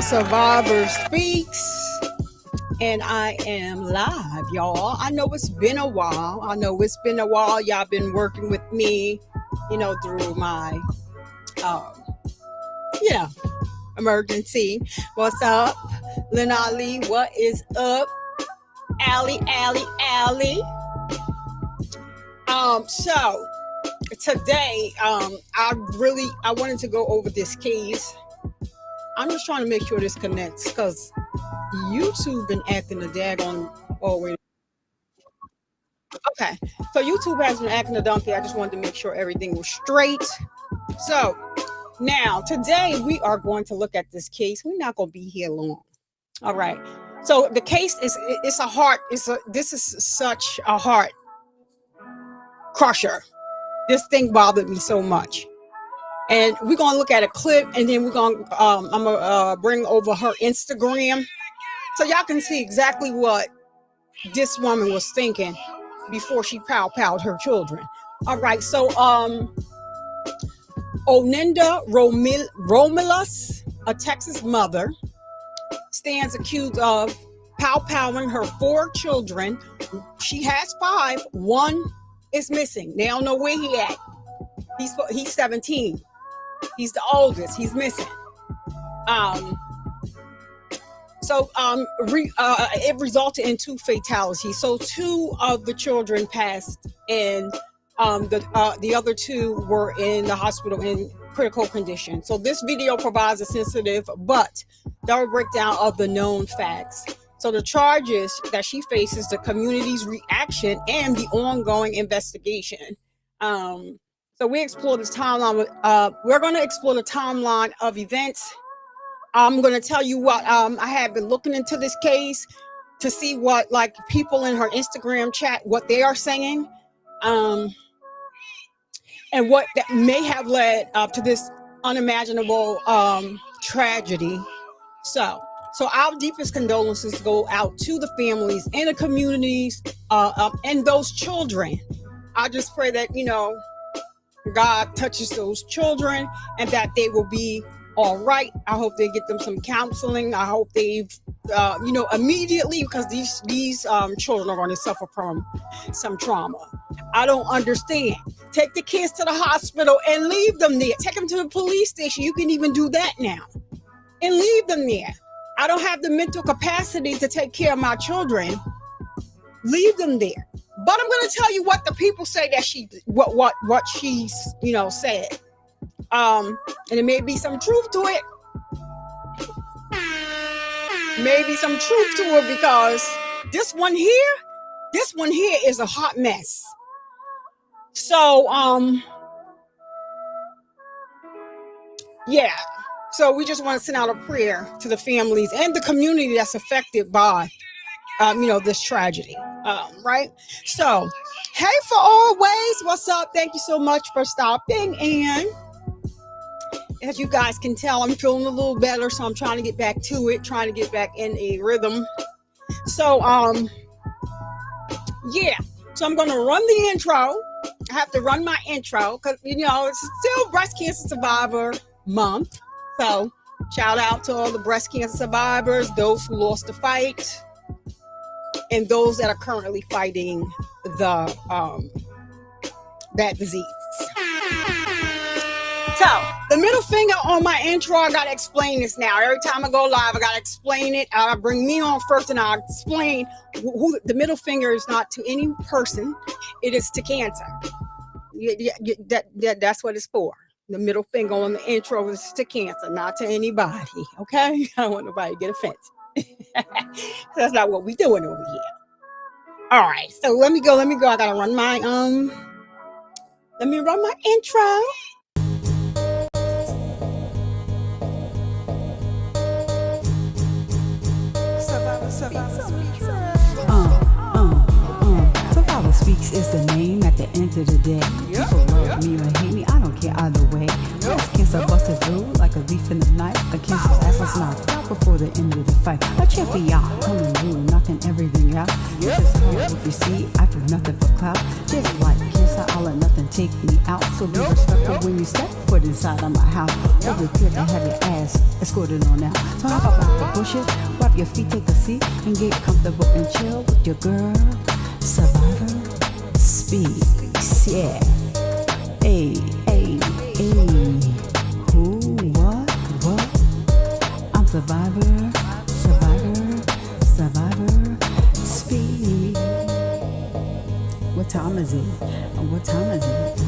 Survivor Speaks, and I am live, y'all. I know it's been a while. Y'all been working with me, through my, emergency. What's up, Unalived? What is up, Allie? So today, I wanted to go over this case. I'm just trying to make sure this connects because YouTube been acting a daggone. Oh wait. Okay, so YouTube has been acting a donkey. I just wanted to make sure everything was straight. So now today we are going to look at this case. We're not going to be here long. All right. So the case is this is such a heart crusher. This thing bothered me so much. And we're going to look at a clip, and then I'm going to bring over her Instagram so y'all can see exactly what this woman was thinking before she pow-powed her children. All right, so Oninda Romelus, a Texas mother, stands accused of pow-powing her 4 children. She has 5. One is missing. They don't know where he at. He's 17. He's the oldest. He's missing. It resulted in 2 fatalities. So 2 of the children passed, and the other 2 were in the hospital in critical condition. So this video provides a sensitive but thorough breakdown of the known facts. So the charges that she faces, the community's reaction, and the ongoing investigation. So we explore this timeline. We're going to explore the timeline of events. I'm going to tell you what I have been looking into this case to see what people in her Instagram chat, what they are saying, and what that may have led up to this unimaginable tragedy. So our deepest condolences go out to the families and the communities and those children. I just pray that God touches those children and that they will be all right. I hope they get them some counseling. I hope they've, immediately, because these children are going to suffer from some trauma. I don't understand. Take the kids to the hospital and leave them there. Take them to the police station. You can even do that now and leave them there. I don't have the mental capacity to take care of my children. Leave them there. But I'm going to tell you what the people say that what she's said. And there may be some truth to it. Maybe some truth to it, because this one here is a hot mess. So so we just want to send out a prayer to the families and the community that's affected by this tragedy. Right. So, hey, for always, what's up? Thank you so much for stopping. And as you guys can tell, I'm feeling a little better, so I'm trying to get back to it, trying to get back in a rhythm. So, so I'm going to run the intro. I have to run my intro because, it's still Breast Cancer Survivor Month. So shout out to all the breast cancer survivors, those who lost the fight, and those that are currently fighting that disease. So the middle finger on my intro, I gotta explain this now. Every time I go live, I gotta explain it. I bring me on first, and I explain who the middle finger is not to any person. It is to cancer. That's what it's for. The middle finger on the intro is to cancer, not to anybody. Okay, I don't want nobody to get offended. That's not what we doing over here. All right, so let me go. I gotta run my let me run my intro. Survivor Speaks is the name at the end of the day. People love me or hate me, I don't care either way. Breast cancer busted through like a leaf in the night. A cancer's ass is not Out before the end of the fight. A champion coming through, knocking everything out. It's just hard if you see, I do nothing for clout. Just like kiss, I'll let nothing take me out. So be respectful when you step foot inside of my house. It'll be good to have your ass escorted on out. So hop up out the bushes, wrap your feet, take a seat, and get comfortable and chill with your girl. Survivor Speaks, yeah. Hey, hey, hey. Who, what? I'm Survivor Speak. What time is it? What time is it?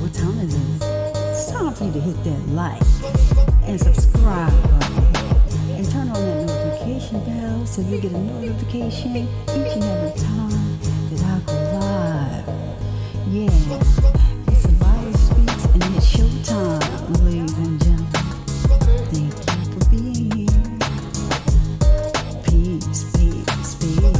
What time is it? It's time for you to hit that like and subscribe button and turn on that notification bell so you get a notification each and every time that I go live. Yeah, it's Survivor Speaks and it's showtime, ladies and gentlemen. Thank you for being here. Peace, peace, peace.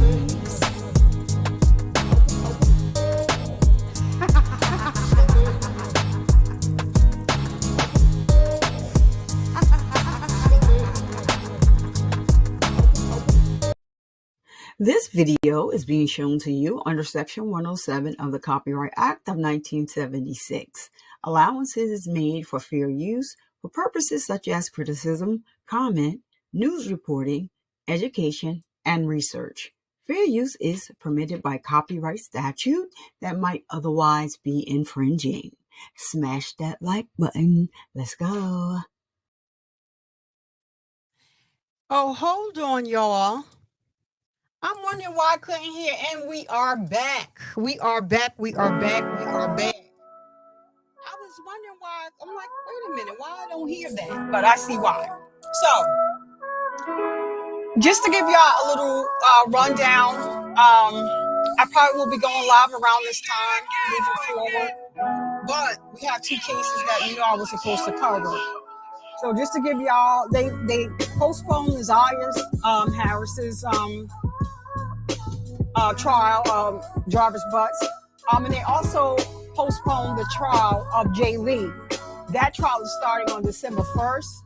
This video is being shown to you under Section 107 of the Copyright Act of 1976. Allowances is made for fair use for purposes such as criticism, comment, news reporting, education, and research. Fair use is permitted by copyright statute that might otherwise be infringing. Smash that like button. Let's go. Oh, hold on, y'all. I'm wondering why I couldn't hear, and we are back. We are back. I was wondering why. I'm like, wait a minute, why I don't hear that? But I see why. So, just to give y'all a little rundown, I probably will be going live around this time moving forward. But we have two cases that I was supposed to cover. So just to give y'all, they postponed Naziah Harris's trial, driver's butts. And they also postponed the trial of Jay Lee. That trial is starting on December 1st.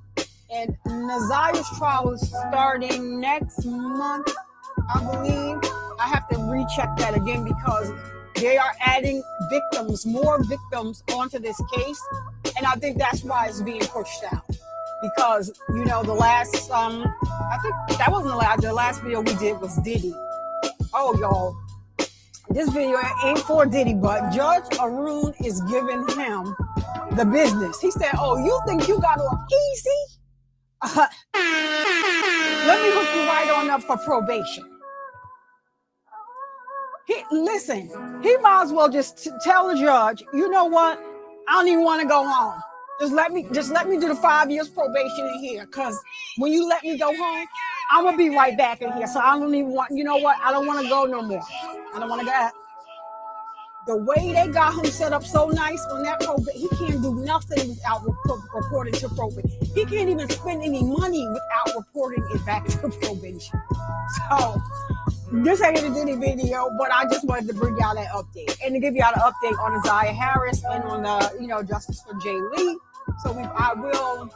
And Naziah's trial is starting next month, I believe. I have to recheck that again because they are adding more victims onto this case. And I think that's why it's being pushed out. Because, the last, I think that wasn't the last video we did was Diddy. Oh, y'all, this video ain't for Diddy, but Judge Arun is giving him the business. He said, oh, you think you got off easy? Let me hook you right on up for probation. He might as well just tell the judge, you know what? I don't even want to go home. Just let me do the 5 years probation in here. Because when you let me go home, I'm going to be right back in here. So I don't even want, I don't want to go no more. I don't want to go. The way they got him set up so nice on that probation, he can't do nothing without reporting to probation. He can't even spend any money without reporting it back to probation. So this ain't a Diddy video, but I just wanted to bring y'all that update and to give y'all an update on Naziah Harris and on the, justice for Jay Lee. So I will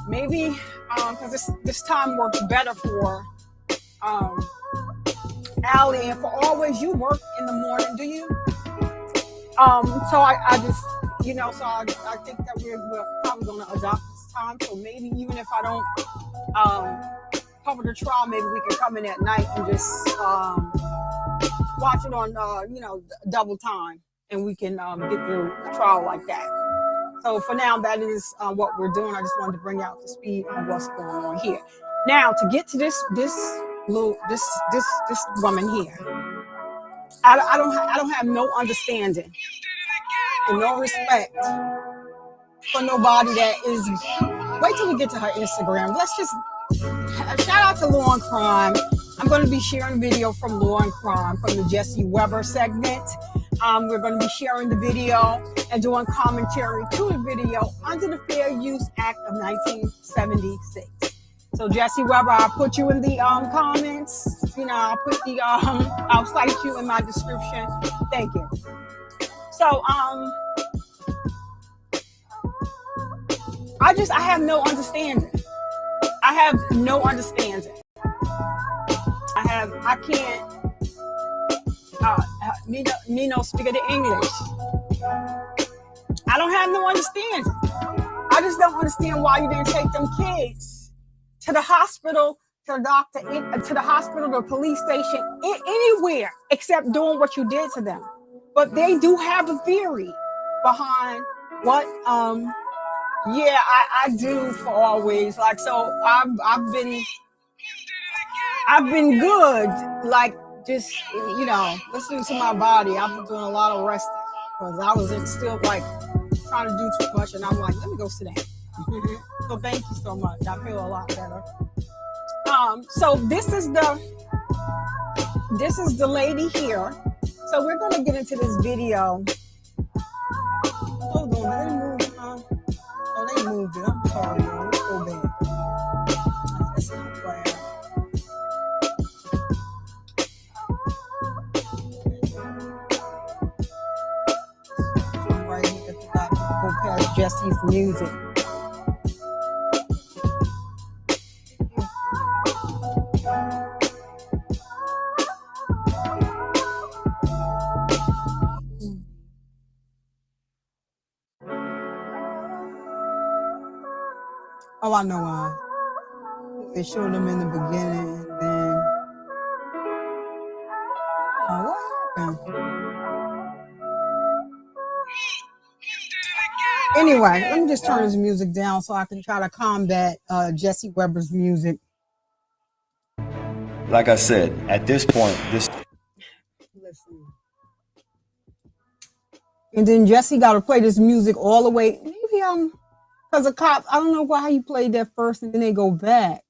maybe, because this time works better for Allie, and for always you work in the morning, do you? So I just, so I think that we're probably going to adopt this time. So maybe even if I don't cover the trial, maybe we can come in at night and just watch it on, double time, and we can get through the trial like that. So for now, that is what we're doing. I just wanted to bring you out to speed on what's going on here. Now, to get to this woman here, I don't have no understanding and no respect for nobody that is. Wait till we get to her Instagram. Let's just shout out to Law and Crime. I'm going to be sharing a video from Law and Crime from the Jesse Weber segment. We're going to be sharing the video and doing commentary to the video under the Fair Use Act of 1976. So Jesse Weber, I'll put you in the comments. I'll put the I'll cite you in my description. Thank you. So I have no understanding. I have no understanding. I can't, me no speaking the English. I don't have no understanding. I just don't understand why you didn't take them kids to the hospital, to the doctor, to the hospital, the police station, anywhere except doing what you did to them. But they do have a theory behind what, yeah, I do for always. Like, so I've been good, like, just, you know, listening to my body. I've been doing a lot of resting because I was still like trying to do too much, and I'm like, let me go sit down. So thank you so much. I feel a lot better. So this is the lady here. So we're gonna get into this video. Hold on, did they move? Oh, they moved it. I'm sorry, y'all. It's so bad. That's not bad. Right here, go past Jesse's music. Oh, I know why. They showed them in the beginning, and then what happened? Anyway, let me just turn his music down so I can try to combat Jesse Weber's music. Like I said, at this point, Listen. And then Jesse got to play this music all the way. Maybe because the cops, I don't know how you played that first and then they go back.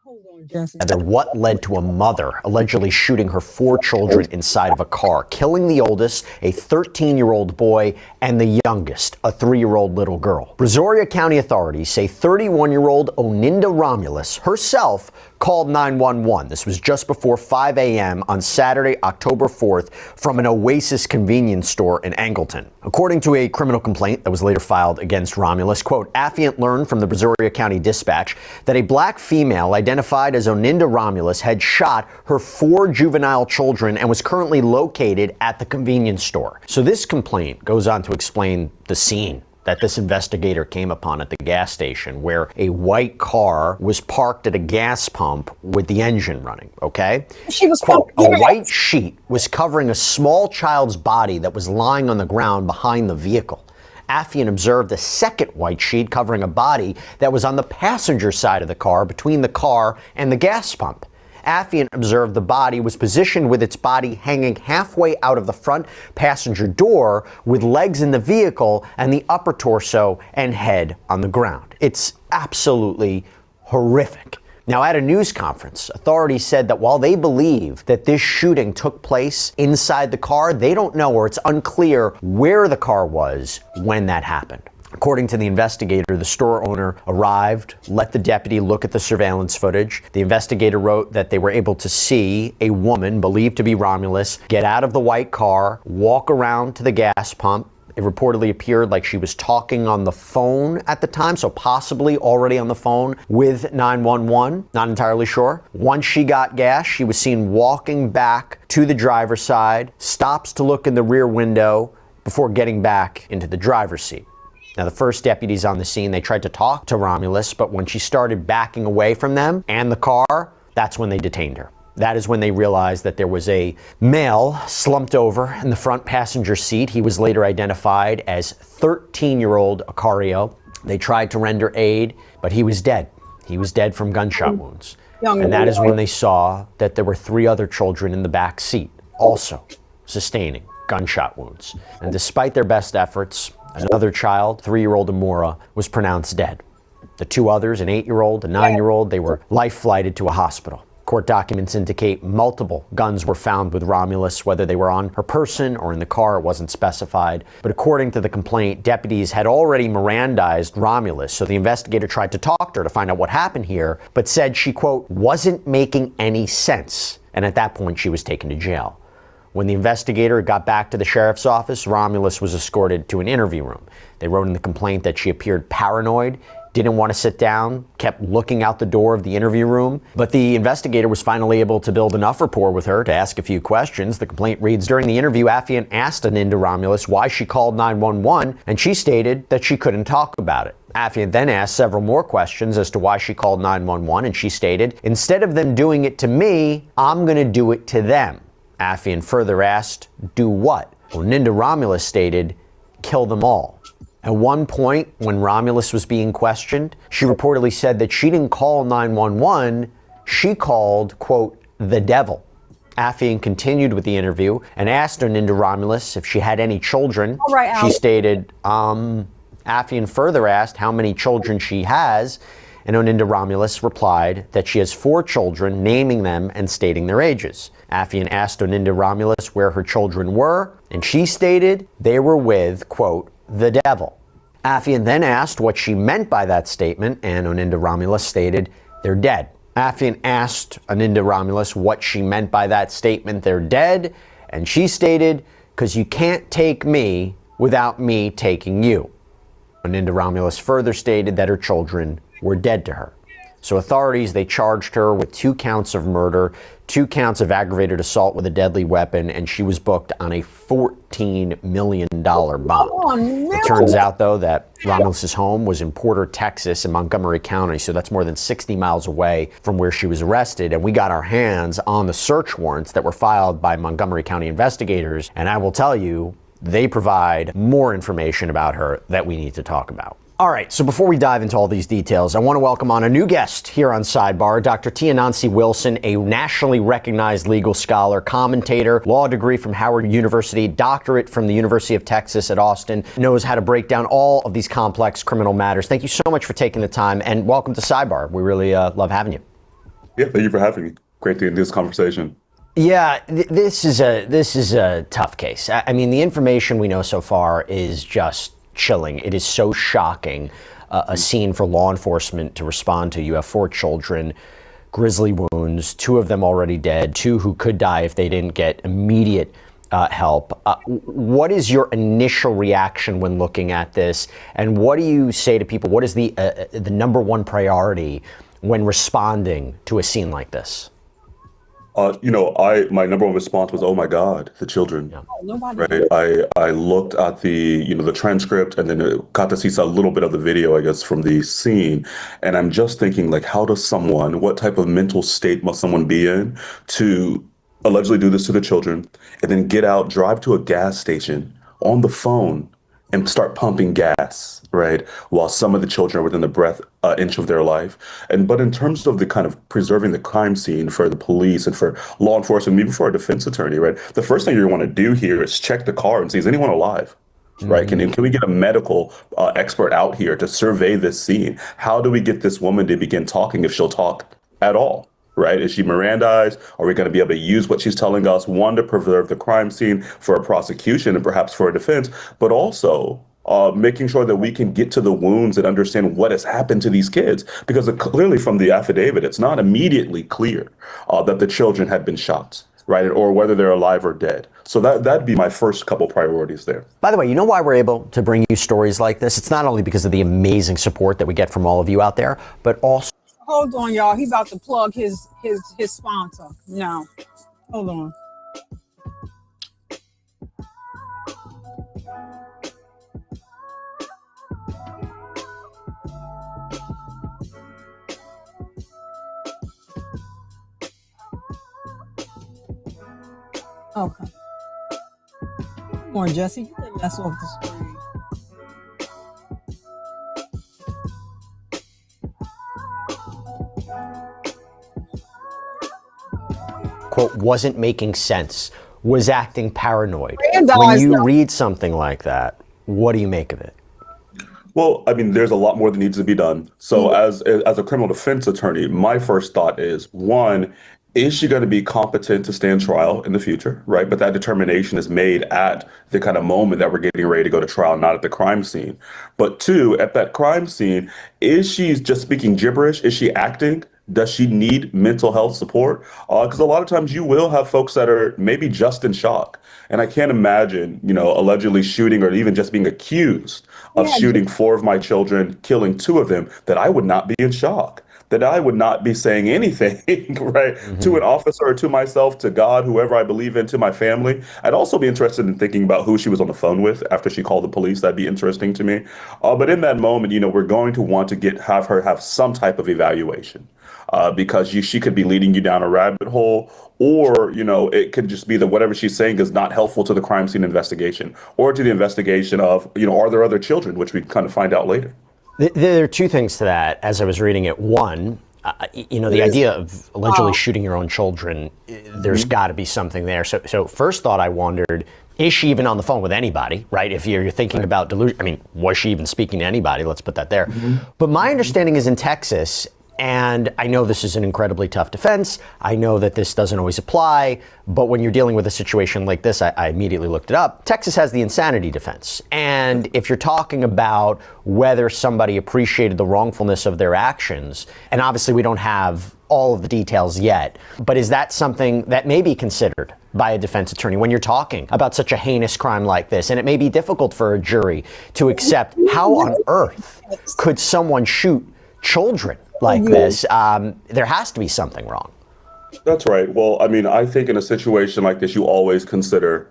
Hold on, Jesse. What led to a mother allegedly shooting her 4 children inside of a car, killing the oldest, a 13-year-old boy, and the youngest, a 3-year-old little girl. Brazoria County authorities say 31-year-old Oninda Romelus herself called 911. This was just before 5 a.m. on Saturday, October 4th, from an Oasis convenience store in Angleton. According to a criminal complaint that was later filed against Romulus, quote, affiant learned from the Brazoria County Dispatch that a black female identified as Oninda Romelus had shot her 4 juvenile children and was currently located at the convenience store. So this complaint goes on to explain the scene that this investigator came upon at the gas station, where a white car was parked at a gas pump with the engine running, okay? She was quote, a white sheet was covering a small child's body that was lying on the ground behind the vehicle. Affian observed a second white sheet covering a body that was on the passenger side of the car between the car and the gas pump. Affian observed the body was positioned with its body hanging halfway out of the front passenger door with legs in the vehicle and the upper torso and head on the ground. It's absolutely horrific. Now, at a news conference, authorities said that while they believe that this shooting took place inside the car, they don't know, or it's unclear where the car was when that happened. According to the investigator, the store owner arrived, let the deputy look at the surveillance footage. The investigator wrote that they were able to see a woman believed to be Romulus get out of the white car, walk around to the gas pump. It reportedly appeared like she was talking on the phone at the time, so possibly already on the phone with 911, not entirely sure. Once she got gas, she was seen walking back to the driver's side, stops to look in the rear window before getting back into the driver's seat. Now, the first deputies on the scene, they tried to talk to Romulus, but when she started backing away from them and the car, that's when they detained her. That is when they realized that there was a male slumped over in the front passenger seat. He was later identified as 13-year-old Acario. They tried to render aid, but he was dead. He was dead from gunshot wounds. And that is when they saw that there were 3 other children in the back seat, also sustaining gunshot wounds. And despite their best efforts, another child, 3-year-old Amora, was pronounced dead. The 2 others, an 8-year-old, a 9-year-old, they were life-flighted to a hospital. Court documents indicate multiple guns were found with Romulus, whether they were on her person or in the car, it wasn't specified. But according to the complaint, deputies had already Mirandized Romulus, so the investigator tried to talk to her to find out what happened here, but said she, quote, wasn't making any sense. And at that point, she was taken to jail. When the investigator got back to the sheriff's office, Romulus was escorted to an interview room. They wrote in the complaint that she appeared paranoid, didn't want to sit down, kept looking out the door of the interview room. But the investigator was finally able to build enough rapport with her to ask a few questions. The complaint reads, during the interview, Affian asked Oninda Romelus why she called 911, and she stated that she couldn't talk about it. Affian then asked several more questions as to why she called 911, and she stated, instead of them doing it to me, I'm going to do it to them. Affian further asked, do what? Oninda Romelus stated, kill them all. At one point, when Romulus was being questioned, she reportedly said that she didn't call 911, she called, quote, the devil. Affian continued with the interview and asked Oninda Romelus if she had any children. All right, she stated, Affian further asked how many children she has, and Oninda Romelus replied that she has 4 children, naming them and stating their ages. Affian asked Oninda Romelus where her children were, and she stated they were with, quote, the devil. Affian then asked what she meant by that statement, and Oninda Romelus stated, they're dead. Affian asked Oninda Romelus what she meant by that statement, they're dead, and she stated, because you can't take me without me taking you. Oninda Romelus further stated that her children were dead to her. So authorities, they charged her with 2 counts of murder, 2 counts of aggravated assault with a deadly weapon, and she was booked on a $14 million bond. It turns out, though, that Romelus's home was in Porter, Texas, in Montgomery County, so that's more than 60 miles away from where she was arrested, and we got our hands on the search warrants that were filed by Montgomery County investigators, and I will tell you, they provide more information about her that we need to talk about. All right, so before we dive into all these details, I want to welcome on a new guest here on Sidebar, Dr. Nancy Wilson, a nationally recognized legal scholar, commentator, law degree from Howard University, doctorate from the University of Texas at Austin, knows how to break down all of these complex criminal matters. Thank you so much for taking the time, and welcome to Sidebar. We really love having you. Yeah, thank you for having me. Great to end this conversation. Yeah, this is a tough case. I mean, the information we know so far is just chilling. It is so shocking, a scene for law enforcement to respond to. You have 4 children, grisly wounds, 2 of them already dead, 2 who could die if they didn't get immediate help. What is your initial reaction when looking at this, and what do you say to people? What is the number one priority when responding to a scene like this? My number one response was, oh my God, the children. Yeah. Right. I looked at the transcript and then got to see a little bit of the video, I guess, from the scene. And I'm just thinking, like, what type of mental state must someone be in to allegedly do this to the children and then get out, drive to a gas station on the phone and start pumping gas, right? While some of the children are within the breath inch of their life. But in terms of the kind of preserving the crime scene for the police and for law enforcement, even for a defense attorney, right? The first thing you want to do here is check the car and see, is anyone alive? Right? Can we get a medical expert out here to survey this scene? How do we get this woman to begin talking if she'll talk at all? Right? Is she Mirandized? Are we going to be able to use what she's telling us, one, to preserve the crime scene for a prosecution and perhaps for a defense, but also making sure that we can get to the wounds and understand what has happened to these kids? Because clearly from the affidavit, it's not immediately clear that the children had been shot, right? Or whether they're alive or dead. So that'd be my first couple priorities there. By the way, you know why we're able to bring you stories like this? It's not only because of the amazing support that we get from all of you out there, but also... Hold on, y'all. He about to plug his sponsor. No. Hold on. Okay. Come on, Jesse. You take that off the screen. quote, wasn't making sense, was acting paranoid. Miranda When is you not- read something like that, what do you make of it? Well, I mean, there's a lot more that needs to be done. So as a criminal defense attorney, my first thought is, one, is she going to be competent to stand trial in the future, right? But that determination is made at the kind of moment that we're getting ready to go to trial, not at the crime scene. But two, at that crime scene, is she just speaking gibberish? Is she acting? Does she need mental health support? Because a lot of times you will have folks that are maybe just in shock. And I can't imagine, allegedly shooting or even just being accused of Yeah, shooting 4 of my children, killing 2 of them, that I would not be in shock, that I would not be saying anything, right, to an officer or to myself, to God, whoever I believe in, to my family. I'd also be interested in thinking about who she was on the phone with after she called the police. That'd be interesting to me. But in that moment, we're going to want to have her have some type of evaluation. Because she could be leading you down a rabbit hole, or it could just be that whatever she's saying is not helpful to the crime scene investigation or to the investigation of, are there other children, which we kind of find out later. There are 2 things to that as I was reading it. One, the idea of allegedly shooting your own children, there's got to be something there. So first thought I wondered, is she even on the phone with anybody, right? If you're thinking about delusion, was she even speaking to anybody? Let's put that there. But my understanding is in Texas, and I know this is an incredibly tough defense. I know that this doesn't always apply, but when you're dealing with a situation like this, I immediately looked it up. Texas has the insanity defense. And if you're talking about whether somebody appreciated the wrongfulness of their actions, and obviously we don't have all of the details yet, but is that something that may be considered by a defense attorney when you're talking about such a heinous crime like this? And it may be difficult for a jury to accept, how on earth could someone shoot children like this? There has to be something wrong. That's right. Well, I think in a situation like this, you always consider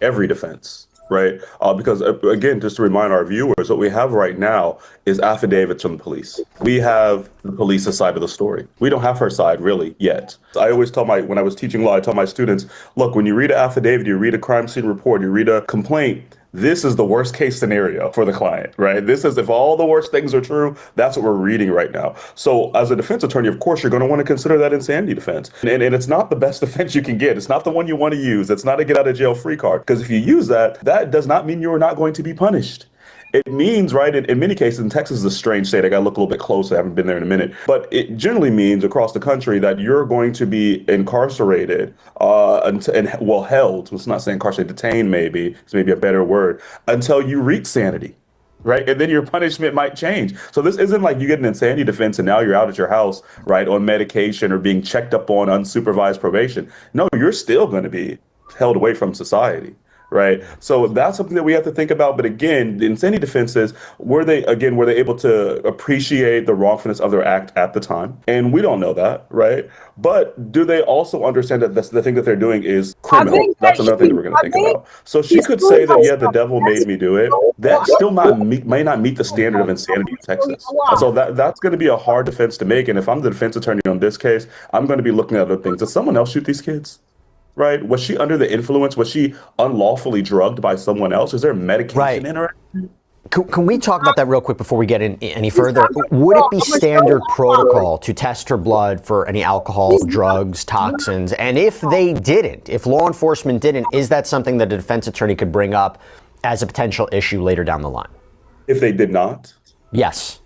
every defense, right? Because again, just to remind our viewers, what we have right now is affidavits from the police. We have the police's side of the story. We don't have her side really yet. I always when I was teaching law, I tell my students, look, when you read an affidavit, you read a crime scene report, you read a complaint, this is the worst case scenario for the client, right? This is, if all the worst things are true, that's what we're reading right now. So as a defense attorney, of course, you're going to want to consider that insanity defense. And it's not the best defense you can get. It's not the one you want to use. It's not a get out of jail free card. Because if you use that, that does not mean you're not going to be punished. It means, right, in many cases, and Texas is a strange state. I got to look a little bit closer. I haven't been there in a minute. But it generally means across the country that you're going to be incarcerated held. Let's not say incarcerated, detained maybe. It's maybe a better word, until you reach sanity. Right. And then your punishment might change. So this isn't like you get an insanity defense and now you're out at your house, right, on medication or being checked up on unsupervised probation. No, you're still going to be held away from society. Right. So that's something that we have to think about. But again, the insanity defenses, were they able to appreciate the wrongfulness of their act at the time? And we don't know that. Right. But do they also understand that the thing that they're doing is criminal? That's another thing that we're going to think about. So she could say that, yeah, the devil made me do it. That still may not meet the standard of insanity in Texas. So that's going to be a hard defense to make. And if I'm the defense attorney on this case, I'm going to be looking at other things. Did someone else shoot these kids? Right? Was she under the influence? Was she unlawfully drugged by someone else? Is there medication in her? Can we talk about that real quick before we get in any further? Would it be standard protocol to test her blood for any alcohol, drugs, toxins? And if they didn't, if law enforcement didn't, is that something that a defense attorney could bring up as a potential issue later down the line? If they did not? Yes.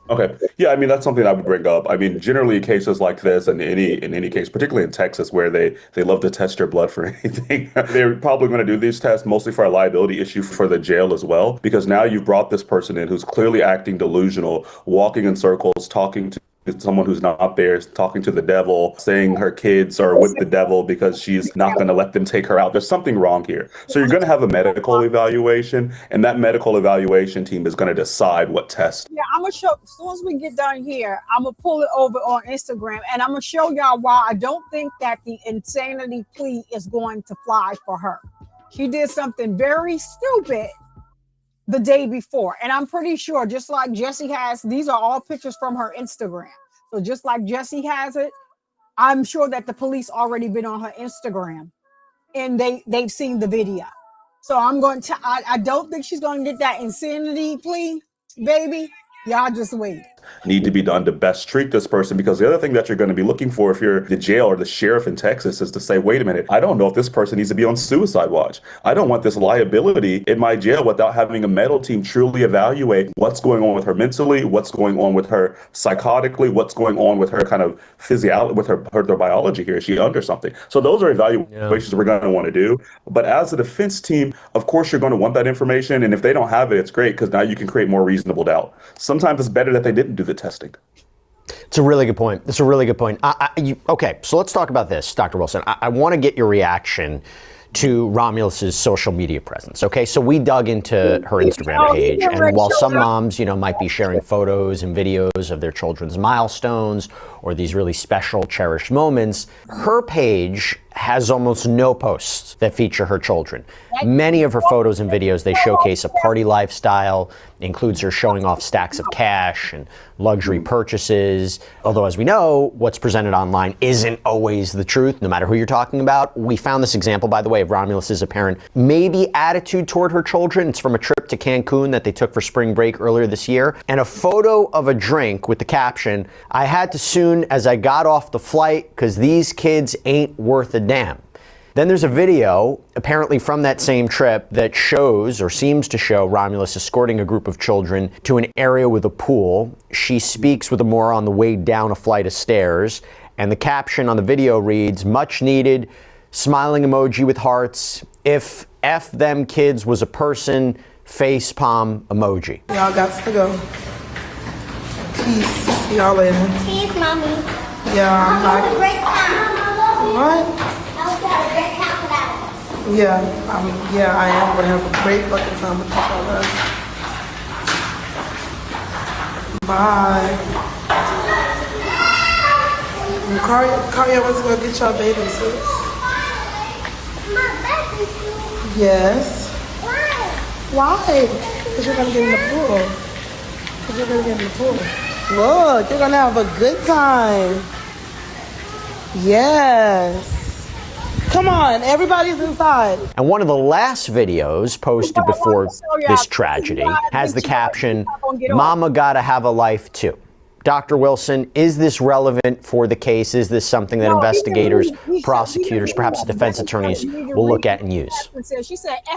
Okay. Yeah, that's something I would bring up. Generally in cases like this, and in any case, particularly in Texas, where they love to test your blood for anything, they're probably going to do these tests mostly for a liability issue for the jail as well, because now you've brought this person in who's clearly acting delusional, walking in circles, talking to someone who's not there, talking to the devil, saying her kids are with the devil because she's not going to let them take her out. There's something wrong here. So you're going to have a medical evaluation, and that medical evaluation team is going to decide what test. Yeah, I'm going to show, as soon as we get done here, I'm going to pull it over on Instagram, and I'm going to show y'all why I don't think that the insanity plea is going to fly for her. She did something very stupid the day before. And I'm pretty sure, just like Jesse has, these are all pictures from her Instagram. So just like Jesse has it, I'm sure that the police already been on her Instagram and they've seen the video. So I don't think she's going to get that insanity plea, baby. Y'all just wait. Need to be done to best treat this person, because the other thing that you're going to be looking for if you're the jail or the sheriff in Texas is to say, wait a minute, I don't know if this person needs to be on suicide watch. I don't want this liability in my jail without having a medical team truly evaluate what's going on with her mentally, what's going on with her psychotically, what's going on with her kind of physiology, with her biology here. Is she under something? So those are evaluations we're going to want to do. But as a defense team, of course, you're going to want that information. And if they don't have it, it's great, because now you can create more reasonable doubt. Sometimes it's better that they didn't do the testing. It's a really good point. Okay, so let's talk about this, Dr. Wilson. I want to get your reaction to Romulus's social media presence. Okay, so we dug into her Instagram page, and while some moms, might be sharing photos and videos of their children's milestones or these really special, cherished moments, her page has almost no posts that feature her children. Many of her photos and videos, they showcase a party lifestyle, includes her showing off stacks of cash and luxury purchases. Although, as we know, what's presented online isn't always the truth, no matter who you're talking about. We found this example, by the way, of Romulus's apparent maybe attitude toward her children. It's from a trip to Cancun that they took for spring break earlier this year. And a photo of a drink with the caption, "I had to soon as I got off the flight because these kids ain't worth a damn." Then there's a video, apparently from that same trip, that shows or seems to show Romulus escorting a group of children to an area with a pool. She speaks with them more on the way down a flight of stairs. And the caption on the video reads, "Much needed, smiling emoji with hearts. If F them kids was a person, face palm emoji." Y'all got to go. Peace. See y'all later. Peace, mommy. Yeah, I'm Have a not. great time. What? I hope you have a great time without us. Yeah, I am gonna have a great fucking time with y'all guys. Bye. Carly wants to go get y'all bathing suits. My baby suit. Yes. Why? Why? Because you're gonna get in the pool. Because you're gonna get in the pool. Look, you're gonna have a good time. Yes. Come on, everybody's inside. And one of the last videos posted before this tragedy has the caption, "Mama gotta have a life too." Dr. Wilson, is this relevant for the case? Is this something that investigators, prosecutors, perhaps defense attorneys will look at and use?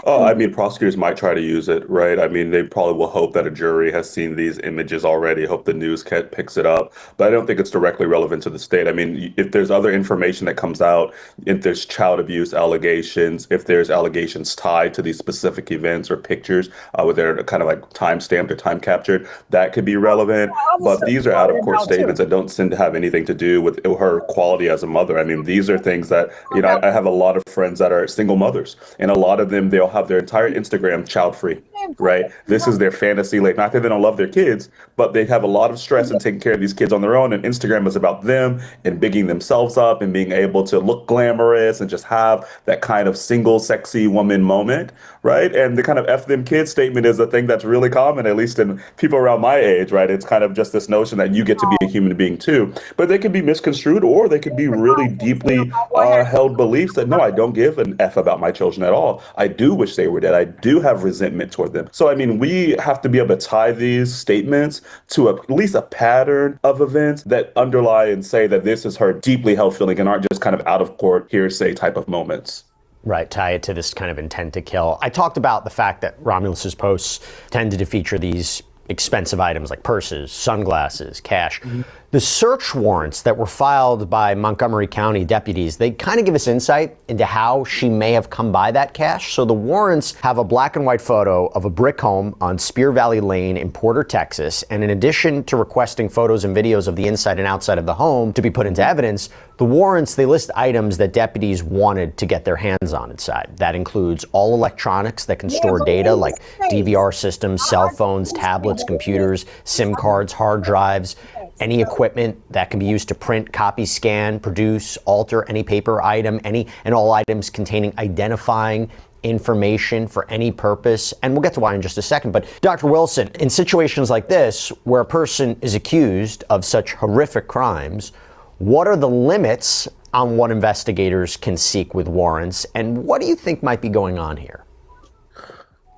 Oh, I mean, prosecutors might try to use it, right? I mean, they probably will hope that a jury has seen these images already, hope the news picks it up. But I don't think it's directly relevant to the state. I mean, if there's other information that comes out, if there's child abuse allegations, if there's allegations tied to these specific events or pictures where they're kind of like time stamped or time captured, that could be relevant. But these are out-of-court statements that don't seem to have anything to do with her quality as a mother. I mean, these are things that, I have a lot of friends that are single mothers, and a lot of them, they'll have their entire Instagram child-free, right? This is their fantasy. Like, not that they don't love their kids, but they have a lot of stress in taking care of these kids on their own, and Instagram is about them and bigging themselves up and being able to look glamorous and just have that kind of single sexy woman moment, right? And the kind of F them kids statement is a thing that's really common, at least in people around my age, right? It's kind of just this notion that you get to be a human being too, but they can be misconstrued, or they could be really deeply held beliefs that, no, I don't give an F about my children at all. I do wish they were dead. I do have resentment toward them. So, I mean, we have to be able to tie these statements to at least a pattern of events that underlie and say that this is her deeply held feeling and aren't just kind of out of court hearsay type of moments. Right, tie it to this kind of intent to kill. I talked about the fact that Romulus's posts tended to feature these expensive items like purses, sunglasses, cash. The search warrants that were filed by Montgomery County deputies, they kind of give us insight into how she may have come by that cash. So the warrants have a black and white photo of a brick home on Spear Valley Lane in Porter, Texas. And in addition to requesting photos and videos of the inside and outside of the home to be put into evidence, the warrants, they list items that deputies wanted to get their hands on inside. That includes all electronics that can store data like DVR systems, cell phones, tablets, computers, SIM cards, hard drives, any equipment that can be used to print, copy, scan, produce, alter any paper item, any and all items containing identifying information for any purpose. And we'll get to why in just a second. But Dr. Wilson, in situations like this, where a person is accused of such horrific crimes, what are the limits on what investigators can seek with warrants? And what do you think might be going on here?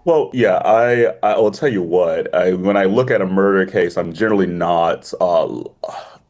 Well, yeah, I will tell you what, when I look at a murder case, I'm generally not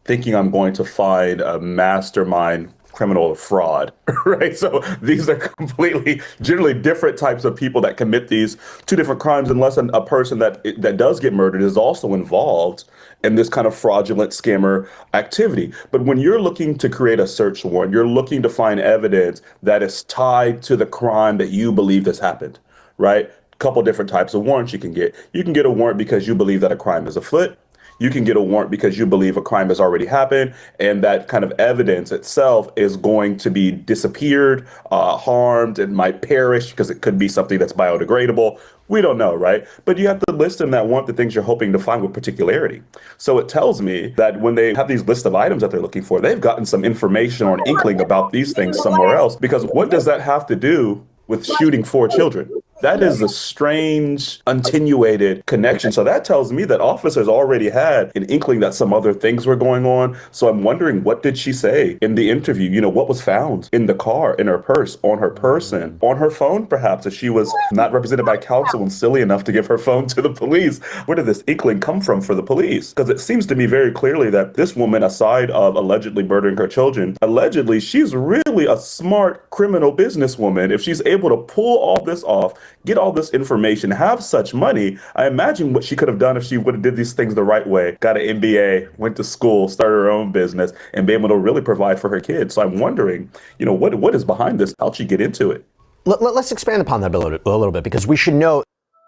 thinking I'm going to find a mastermind criminal or fraud, right? So these are completely, generally different types of people that commit these two different crimes, unless a person that does get murdered is also involved in this kind of fraudulent scammer activity. But when you're looking to create a search warrant, you're looking to find evidence that is tied to the crime that you believe has happened, right? Couple different types of warrants you can get. You can get a warrant because you believe that a crime is afoot. you can get a warrant because you believe a crime has already happened, and that kind of evidence itself is going to be disappeared, harmed, and might perish because it could be something that's biodegradable. We don't know, right? But you have to list in that warrant the things you're hoping to find with particularity. So it tells me that when they have these list of items that they're looking for, they've gotten some information or an inkling about these things somewhere else. Because what does that have to do with shooting 4 children? That is a strange, attenuated connection. So that tells me that officers already had an inkling that some other things were going on. So I'm wondering, what did she say in the interview? You know, what was found in the car, in her purse, on her person, on her phone, perhaps, if she was not represented by counsel and silly enough to give her phone to the police. Where did this inkling come from for the police? Because it seems to me very clearly that this woman, aside of allegedly murdering her children, allegedly, she's really a smart criminal businesswoman. If she's able to pull all this off, get all this information, have such money, I imagine what she could have done if she would have did these things the right way, got an MBA, went to school, started her own business, and be able to really provide for her kids. So I'm wondering, you know, what is behind this? How'd she get into it? Let's expand upon that a little bit, because we should know.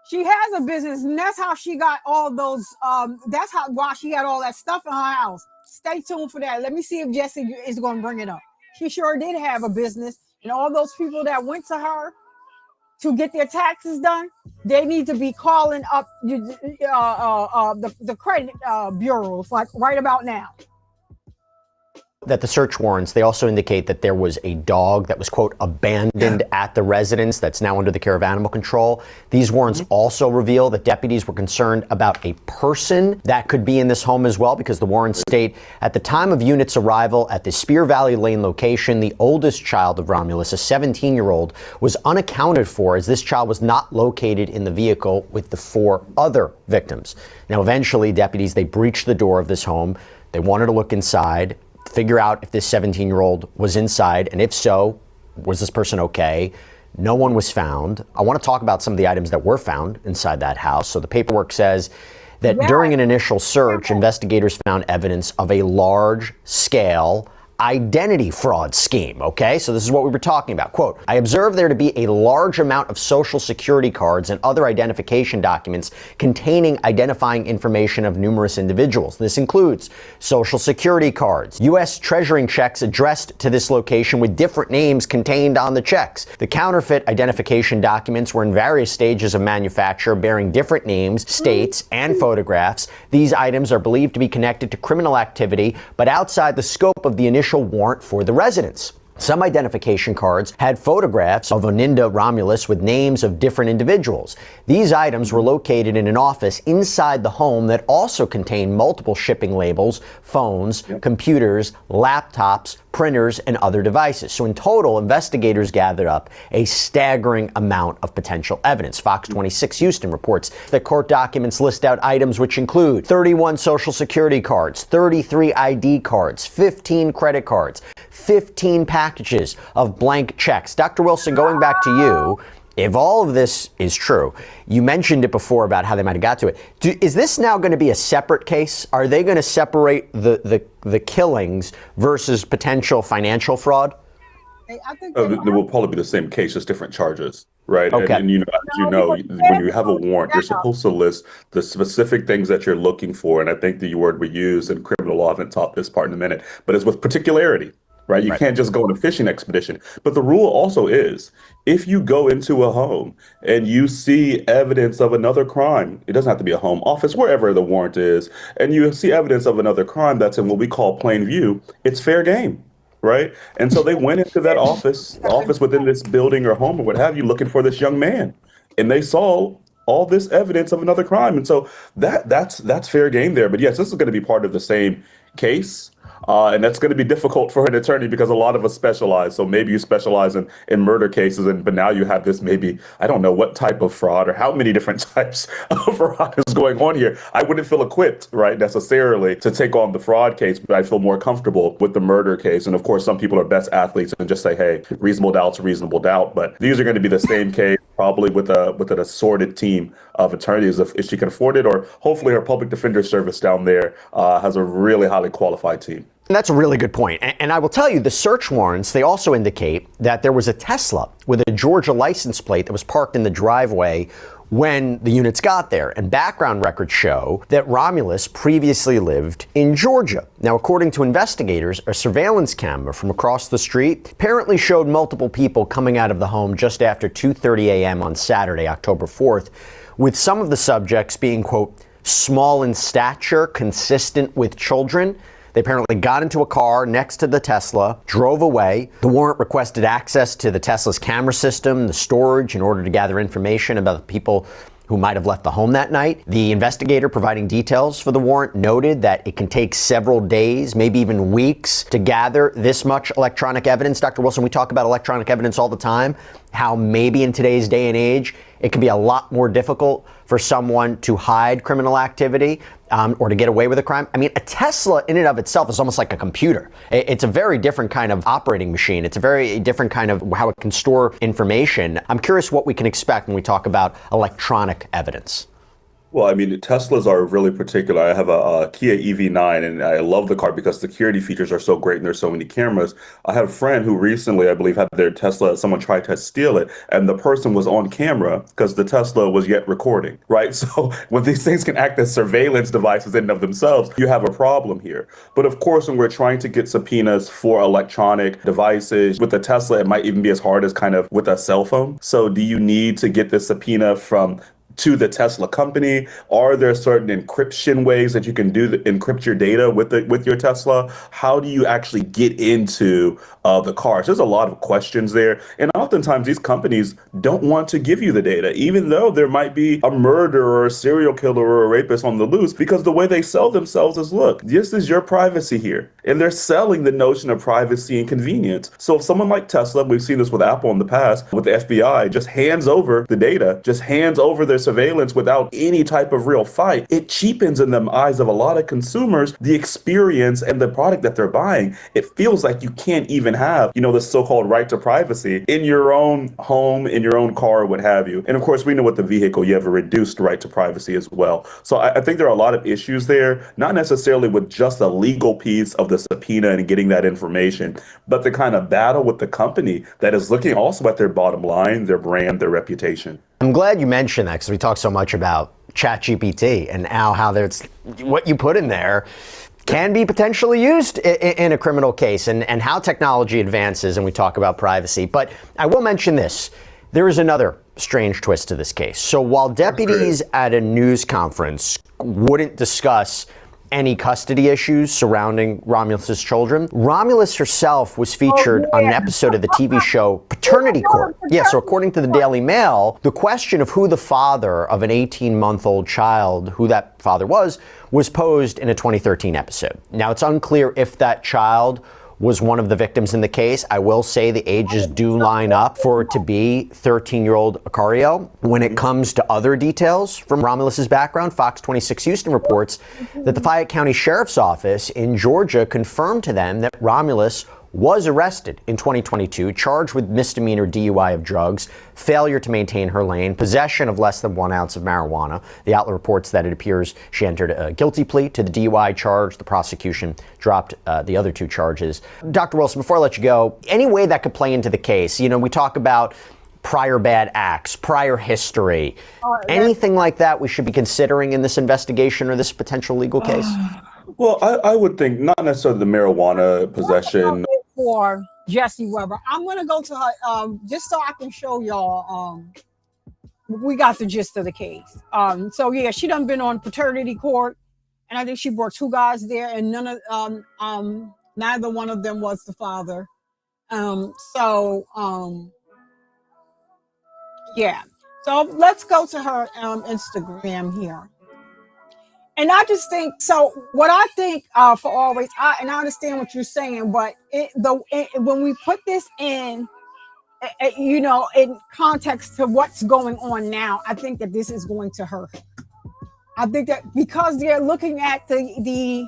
She has a business, and that's how she got all those. Why she had all that stuff in her house. Stay tuned for that. Let me see if Jesse is going to bring it up. She sure did have a business, and all those people that went to her to get their taxes done, they need to be calling up the credit bureaus like right about now. That the search warrants, they also indicate that there was a dog that was, quote, abandoned at the residence that's now under the care of animal control. These warrants also reveal that deputies were concerned about a person that could be in this home as well, because the warrants state at the time of unit's arrival at the Spear Valley Lane location, the oldest child of Romulus, a 17-year-old, was unaccounted for, as this child was not located in the vehicle with the 4 other victims. Now, eventually, deputies, they breached the door of this home. They wanted to look inside, figure out if this 17-year-old was inside, and if so, was this person okay? No one was found. I want to talk about some of the items that were found inside that house. So the paperwork says that during an initial search, investigators found evidence of a large-scale identity fraud scheme, okay? So this is what we were talking about. Quote, I observed there to be a large amount of social security cards and other identification documents containing identifying information of numerous individuals. This includes social security cards, U.S. treasuring checks addressed to this location with different names contained on the checks. The counterfeit identification documents were in various stages of manufacture, bearing different names, states, and photographs. These items are believed to be connected to criminal activity, but outside the scope of the initial warrant for the residence. Some identification cards had photographs of Oninda Romelus with names of different individuals. These items were located in an office inside the home that also contained multiple shipping labels, phones, computers, laptops, printers, and other devices. So in total, investigators gathered up a staggering amount of potential evidence. Fox 26 Houston reports that court documents list out items which include 31 social security cards, 33 ID cards, 15 credit cards, 15 packages of blank checks. Dr. Wilson, going back to you, if all of this is true, you mentioned it before about how they might have got to it. Is this now going to be a separate case? Are they going to separate the killings versus potential financial fraud? I think There will probably be the same case, just different charges, right? Okay. And you know, as you know, when you have a warrant, you're supposed to list the specific things that you're looking for. And I think the word we use in criminal law, I haven't taught this part in a minute, but it's with particularity. Right? You can't just go on a fishing expedition. But the rule also is, if you go into a home and you see evidence of another crime, it doesn't have to be a home, office, wherever the warrant is, and you see evidence of another crime that's in what we call plain view, it's fair game, right? And so they went into that office within this building or home or what have you, looking for this young man. And they saw all this evidence of another crime. And so that's fair game there. But yes, this is going to be part of the same case. And that's going to be difficult for an attorney because a lot of us specialize. So maybe you specialize in murder cases, but now you have this maybe, I don't know what type of fraud or how many different types of fraud is going on here. I wouldn't feel equipped, right, necessarily to take on the fraud case, but I feel more comfortable with the murder case. And of course, some people are best athletes and just say, hey, reasonable doubt's a reasonable doubt. But these are going to be the same case, probably with an assorted team of attorneys if she can afford it, or hopefully her public defender service down there has a really highly qualified team. And that's a really good point. And I will tell you, the search warrants, they also indicate that there was a Tesla with a Georgia license plate that was parked in the driveway when the units got there. And background records show that Romulus previously lived in Georgia. Now, according to investigators, a surveillance camera from across the street apparently showed multiple people coming out of the home just after 2:30 a.m. on Saturday, October 4th, with some of the subjects being, quote, small in stature, consistent with children. They apparently got into a car next to the Tesla, drove away. The warrant requested access to the Tesla's camera system, the storage, in order to gather information about the people who might have left the home that night. The investigator providing details for the warrant noted that it can take several days, maybe even weeks, to gather this much electronic evidence. Dr. Wilson, we talk about electronic evidence all the time, how maybe in today's day and age, it can be a lot more difficult for someone to hide criminal activity or to get away with a crime. I mean, a Tesla in and of itself is almost like a computer. It's a very different kind of operating machine. It's a very different kind of how it can store information. I'm curious what we can expect when we talk about electronic evidence. Well, I mean, Teslas are really particular. I have a Kia EV9, and I love the car because the security features are so great and there's so many cameras. I have a friend who recently, I believe, had their Tesla, someone tried to steal it, and the person was on camera because the Tesla was yet recording, right? So when these things can act as surveillance devices in and of themselves, you have a problem here. But of course, when we're trying to get subpoenas for electronic devices, with the Tesla, it might even be as hard as kind of with a cell phone. So do you need to get this subpoena to the Tesla company? Are there certain encryption ways that you can encrypt your data with your Tesla? How do you actually get into the cars? There's a lot of questions there. And oftentimes these companies don't want to give you the data, even though there might be a murderer or a serial killer or a rapist on the loose, because the way they sell themselves is, look, this is your privacy here. And they're selling the notion of privacy and convenience. So if someone like Tesla, we've seen this with Apple in the past, with the FBI, just hands over the data, just hands over their surveillance without any type of real fight, it cheapens in the eyes of a lot of consumers the experience and the product that they're buying. It feels like you can't even have, the so-called right to privacy in your own home, in your own car, what have you. And of course, we know with the vehicle, you have a reduced right to privacy as well. So I think there are a lot of issues there, not necessarily with just a legal piece of the subpoena and getting that information, but the kind of battle with the company that is looking also at their bottom line, their brand, their reputation. I'm glad you mentioned that because we talk so much about ChatGPT and how there's what you put in there can be potentially used in a criminal case and how technology advances and we talk about privacy. But I will mention this. There is another strange twist to this case. So while deputies at a news conference wouldn't discuss any custody issues surrounding Romulus's children, Romulus herself was featured on an episode of the TV show Paternity Court. Yeah, so according to the Daily Mail, the question of who the father of an 18-month-old child, who that father was posed in a 2013 episode. Now, it's unclear if that child was one of the victims in the case. I will say the ages do line up for it to be 13-year-old Acario. When it comes to other details from Romulus's background, Fox 26 Houston reports that the Fayette County Sheriff's Office in Georgia confirmed to them that Romulus was arrested in 2022, charged with misdemeanor DUI of drugs, failure to maintain her lane, possession of less than 1 ounce of marijuana. The outlet reports that it appears she entered a guilty plea to the DUI charge. The prosecution dropped the other 2 charges. Dr. Wilson, before I let you go, any way that could play into the case? We talk about prior bad acts, prior history, anything like that we should be considering in this investigation or this potential legal case? Well, I would think not necessarily the marijuana possession. For Jesse Weber, I'm going to go to her just so I can show y'all. We got the gist of the case. So yeah, she done been on paternity court, and I think she brought 2 guys there, and neither one of them was the father. Yeah. So let's go to her Instagram here. And I just think, so what I think for always, I understand what you're saying, but when we put this in, in context to what's going on now, I think that this is going to hurt. I think that because they're looking at they're going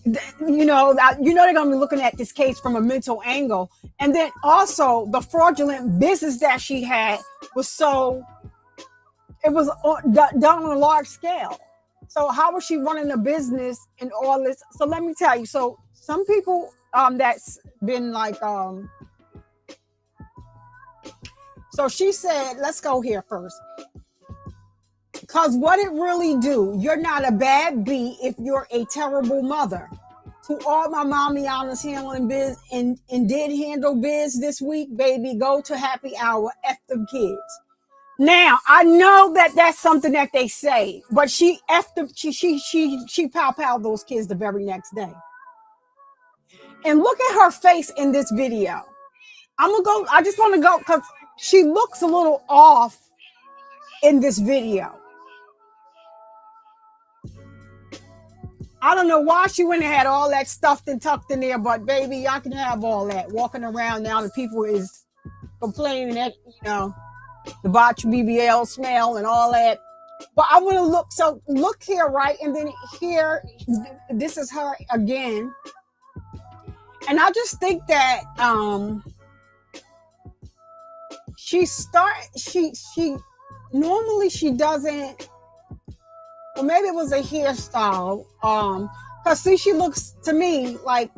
to be looking at this case from a mental angle. And then also the fraudulent business that she had it was done on a large scale. So how was she running a business and all this? So let me tell you. So some people that's been So she said, let's go here first. Because what it really do, you're not a bad B if you're a terrible mother. To all my mommy-anas handling biz and did handle biz this week, baby, go to happy hour, F them kids. Now, I know that that's something that they say, but she pow those kids the very next day. And look at her face in this video. I just want to go because she looks a little off in this video. I don't know why she went and had all that stuffed and tucked in there, but baby, y'all can have all that. Walking around now, the people is complaining that, the botch BBL smell and all that. But I want to look here, right? And then here, this is her again. And I just think that she normally she doesn't, or maybe it was a hairstyle. Because see, she looks to me like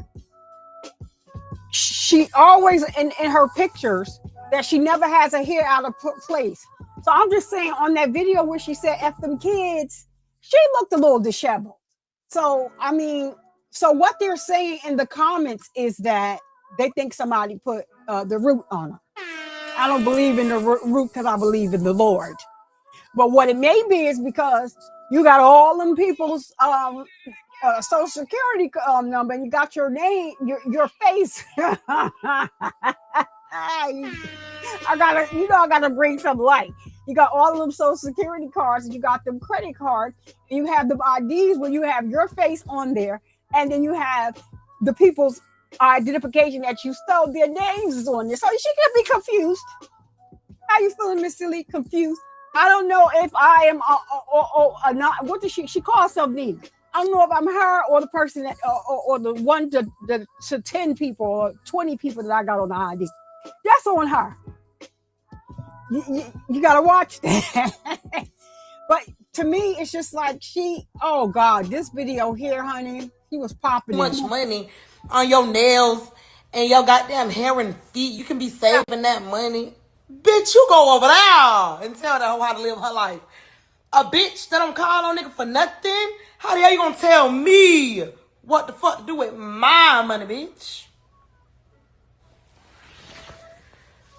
she always in her pictures that she never has her hair out of place. So I'm just saying on that video where she said F them kids, she looked a little disheveled. So I mean, so what they're saying in the comments is that they think somebody put the root on her. I don't believe in the root because I believe in the Lord. But what it may be is because you got all them people's social security number and you got your name, your face. I gotta bring some light. You got all of them social security cards and you got them credit cards and you have the IDs where you have your face on there and then you have the people's identification that you stole, their names is on there. So she can be confused. How you feeling, Miss Silly? Confused? I don't know if I am or not. What does she call herself Nina? I don't know if I'm her or the person that or the 1 to 10 people or 20 people that I got on the ID. That's on her. You gotta watch that. But to me, it's just like oh God, this video here, honey, she was popping much money on your nails and your goddamn hair and feet. You can be saving that money. Bitch, you go over there and tell that hoe how to live her life. A bitch that don't call on nigga for nothing? How the hell you gonna tell me what the fuck to do with my money, bitch?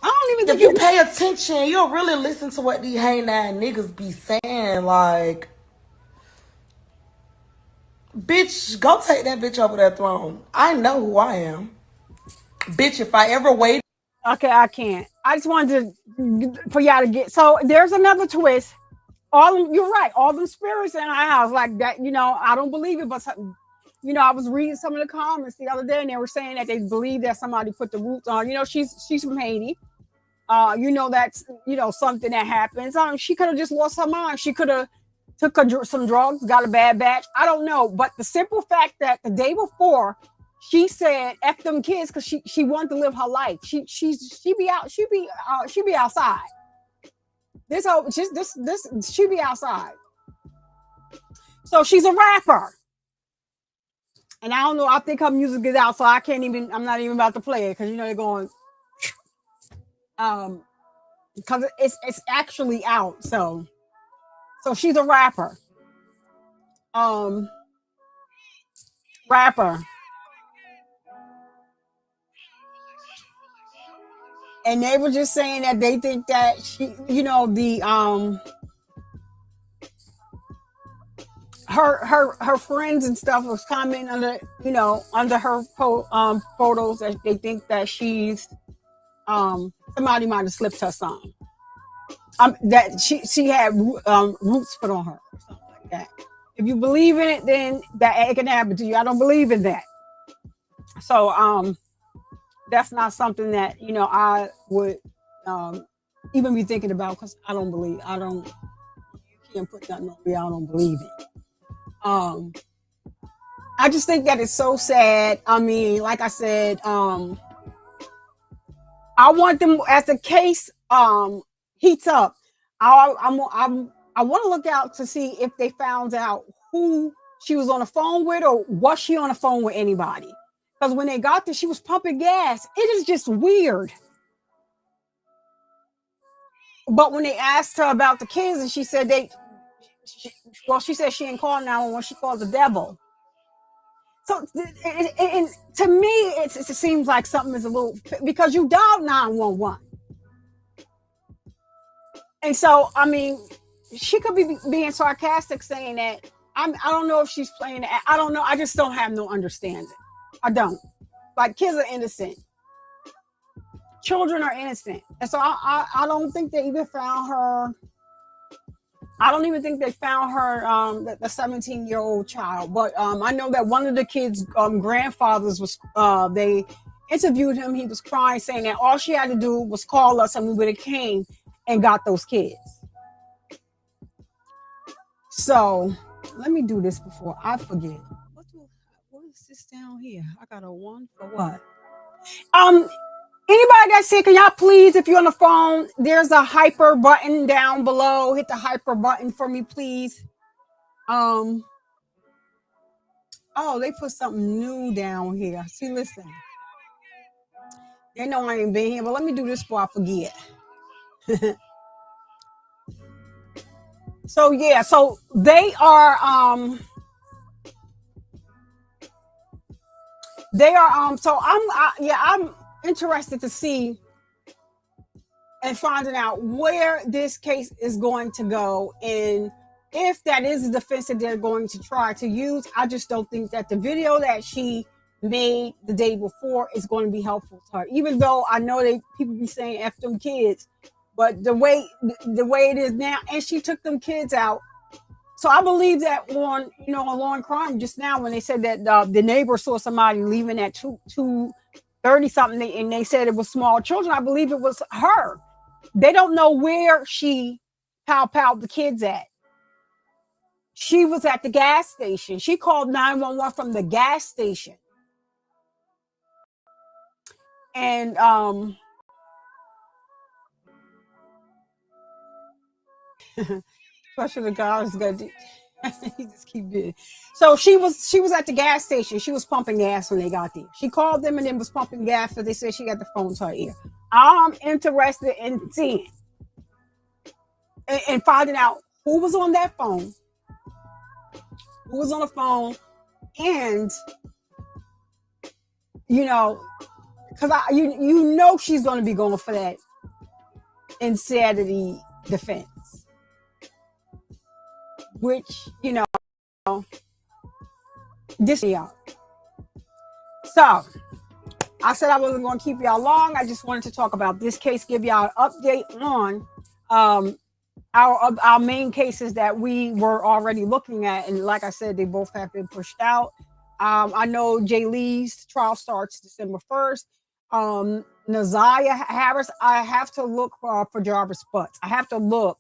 I don't even think if you pay attention, you'll really listen to what these hang nine niggas be saying. Like, bitch, go take that bitch over that throne. I know who I am. Bitch, if I ever wait. Okay, I can't. I just wanted for y'all to get. So there's another twist. You're right. All them spirits in our house like that. I don't believe it, but I was reading some of the comments the other day, and they were saying that they believe that somebody put the roots on. She's from Haiti. That's something that happens. She could have just lost her mind. She could have took some drugs, got a bad batch. I don't know, but the simple fact that the day before she said F them kids because she wanted to live her life. She be outside. She be outside. So she's a rapper. And I don't know, I think her music is out, so I'm not even about to play it because they're going because it's actually out. So she's a rapper. And they were just saying that they think that she, her friends and stuff was commenting under her photos that they think that she's somebody might have slipped her something. That she had roots put on her or something like that. If you believe in it, then that it can happen to you. I don't believe in that. So that's not something that I would even be thinking about because I don't believe. You can't put nothing on me. I don't believe it. I just think that it's so sad. I mean, like I said, I want them as the case heats up. I want to look out to see if they found out who she was on the phone with or was she on the phone with anybody. Because when they got there, she was pumping gas. It is just weird. But when they asked her about the kids, and she said she said she didn't call 911, she called the devil. So and to me, it seems like something is a little, because you dialed 911. And so, I mean, she could be being sarcastic saying that. I don't know if she's playing it. I don't know. I just don't have no understanding. I don't. Like, kids are innocent. Children are innocent. And so I don't think they even found her. I don't even think they found her, the 17-year-old child. But I know that one of the kids' grandfathers was, they interviewed him. He was crying, saying that all she had to do was call us and we would have came and got those kids. So let me do this before I forget. What is this down here? I got a one for what? Anybody that's sick, can y'all please, if you're on the phone, there's a hyper button down below. Hit the hyper button for me, please. Oh, they put something new down here. See, listen. They know I ain't been here, but let me do this before I forget. So yeah, so they are so I'm interested to see and finding out where this case is going to go, and if that is a defense that they're going to try to use. I just don't think that the video that she made the day before is going to be helpful to her, even though I know people be saying F them kids, but the way it is now, and she took them kids out. So I believe that on Law and Crime just now, when they said that the neighbor saw somebody leaving at 2:30 something, and they said it was small children, I believe it was her. They don't know where she pow the kids at. She was at the gas station. She called 911 from the gas station. And especially the guys got he just keep doing. So she was at the gas station. She was pumping gas when they got there. She called them and then was pumping gas, so they said she got the phone to her ear. I'm interested in seeing and finding out who was on that phone, who was on the phone, and because she's going to be going for that insanity defense, which this y'all. So I said I wasn't going to keep y'all long. I just wanted to talk about this case, give y'all an update on our main cases that we were already looking at, and like I said, they both have been pushed out. I know Jay Lee's trial starts December 1st. Naziah Harris, I have to look for Jarvis Butts. I have to look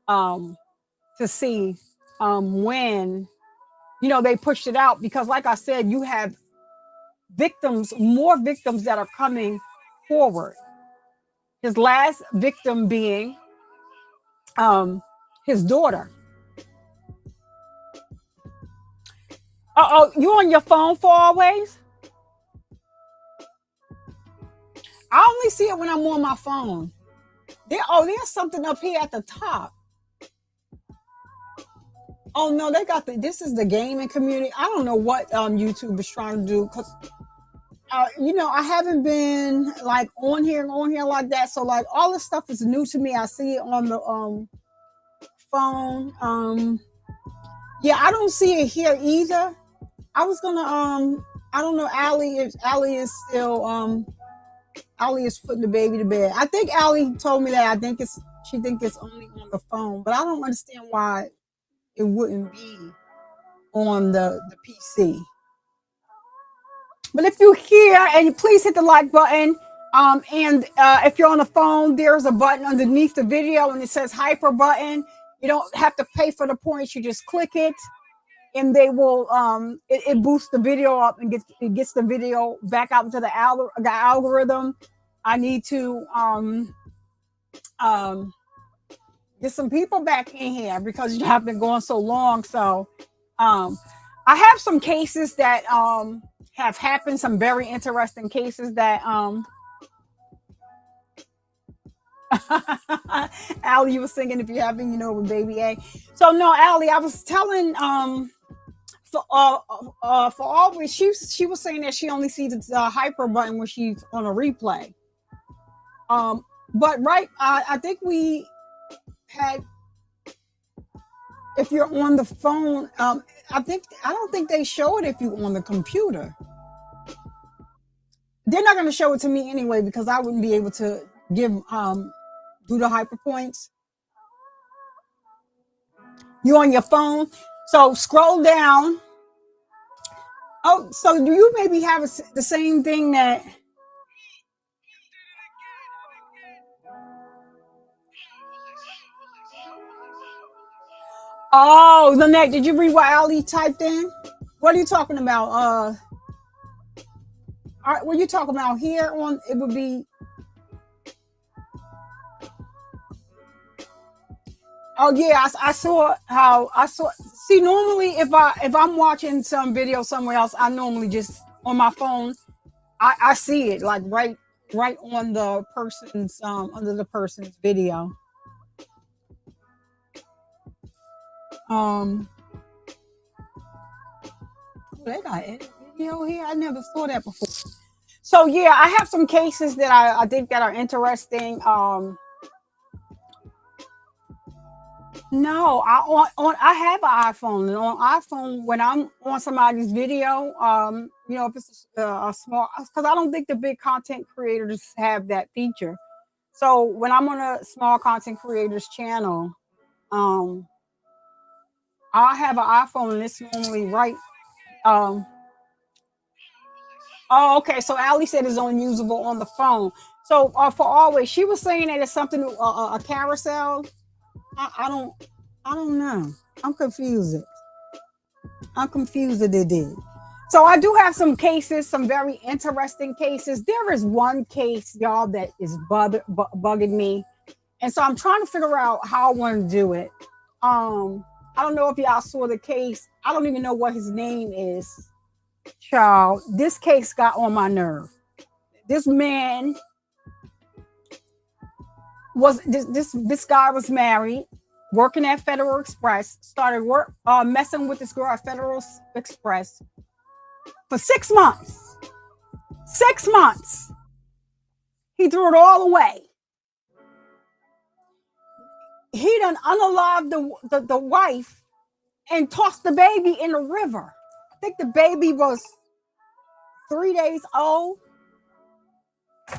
to see when they pushed it out, because like I said, you have more victims that are coming forward. His last victim being his daughter. You on your phone for always? I only see it when I'm on my phone. There's something up here at the top. Oh no, they got this is the gaming community. I don't know what YouTube is trying to do, because I haven't been like on here like that. So like all this stuff is new to me. I see it on the phone. Yeah, I don't see it here either. I was gonna I don't know, Allie is still Allie is putting the baby to bed. I think Allie told me that she thinks it's only on the phone, but I don't understand why it wouldn't be on the PC. But if you're here, and you please hit the like button. And if you're on the phone, there's a button underneath the video and it says hyper button. You don't have to pay for the points. You just click it, and they will it boosts the video up and gets the video back out into the algorithm. I need to get some people back in here because you have been going so long. So I have some cases that have happened, some very interesting cases that Allie, you were singing if you're having, with baby A. So no, Allie, I was telling for always she was saying that she only sees the hyper button when she's on a replay. But right, I think we had, if you're on the phone, I don't think they show it if you're on the computer. They're not going to show it to me anyway because I wouldn't be able to give do the hyper points. You on your phone, so scroll down. Oh, so do you maybe have the same thing that? Oh, Lynette, did you read what Ali typed in? What are you talking about? What are you talking about here? On it would be. Oh yeah, I saw how I saw. See, normally if I'm watching some video somewhere else, I normally just on my phone. I see it like right on the person's under the person's video. They got edit video here. I never saw that before. So yeah, I have some cases that I think that are interesting. No, I have an iPhone, and on iPhone when I'm on somebody's video, if it's a small, because I don't think the big content creators have that feature. So when I'm on a small content creators channel, I have an iPhone, and it's normally right. Oh, okay. So Ali said it's unusable on the phone. So for always, she was saying that it's something a carousel. I don't know. I'm confused. It did. So I do have some cases, some very interesting cases. There is one case, y'all, that is bugging me, and so I'm trying to figure out how I want to do it. I don't know if y'all saw the case. I don't even know what his name is. Child, this case got on my nerve. This man was this guy was married, working at Federal Express, started messing with this girl at Federal Express for 6 months. 6 months. He threw it all away. He done unalived the wife and tossed the baby in the river. I think the baby was 3 days old.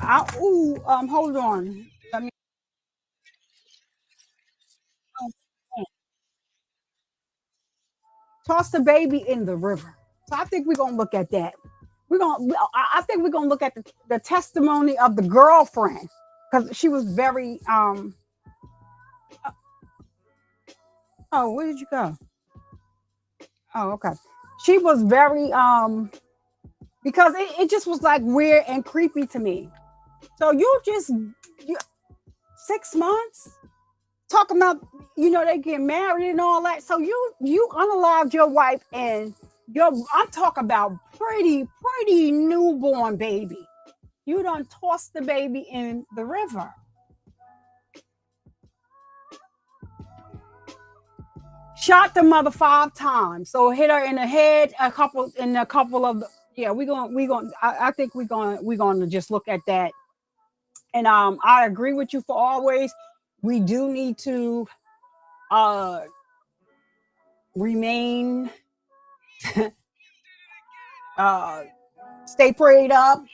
Hold on. Let me. Toss the baby in the river. So I think we're gonna look at that. I think we're gonna look at the testimony of the girlfriend because she was very. Oh, where did you go? Oh, okay. She was very because it just was like weird and creepy to me. So you 6 months talking about, they get married and all that. So you unalived your wife and I'm talking about pretty newborn baby. You done tossed the baby in the river. Shot the mother 5 times. So hit her in the head, a couple of I think we're going to just look at that. And I agree with you for always. We do need to remain stay prayed up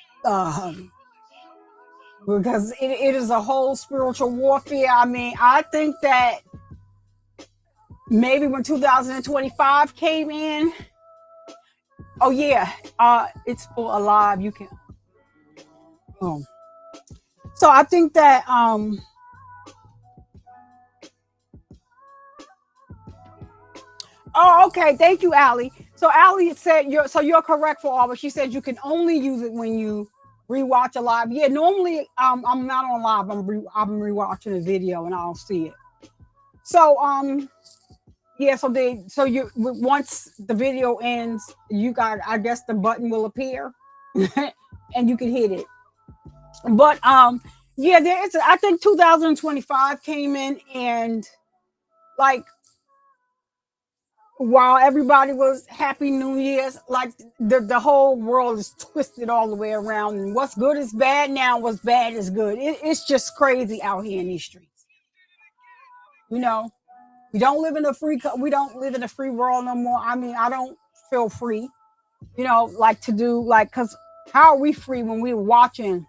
because it is a whole spiritual warfare. I mean, I think that maybe when 2025 came in, oh yeah, it's for alive. You can. Oh. So I think that Oh, okay. Thank you, Allie. So Allie said you're correct for all, but she said you can only use it when you rewatch a live. Yeah, normally I'm not on live. I'm rewatching a video and I'll see it. So yeah, so you once the video ends, I guess the button will appear and you can hit it. But Yeah, there is. I think 2025 came in, and like while everybody was happy New Year's, like the whole world is twisted all the way around, and what's good is bad now, what's bad is good. It's just crazy out here in these streets. You know, we don't live in a free world no more. I mean, I don't feel free. Like to do like because how are we free when we're watching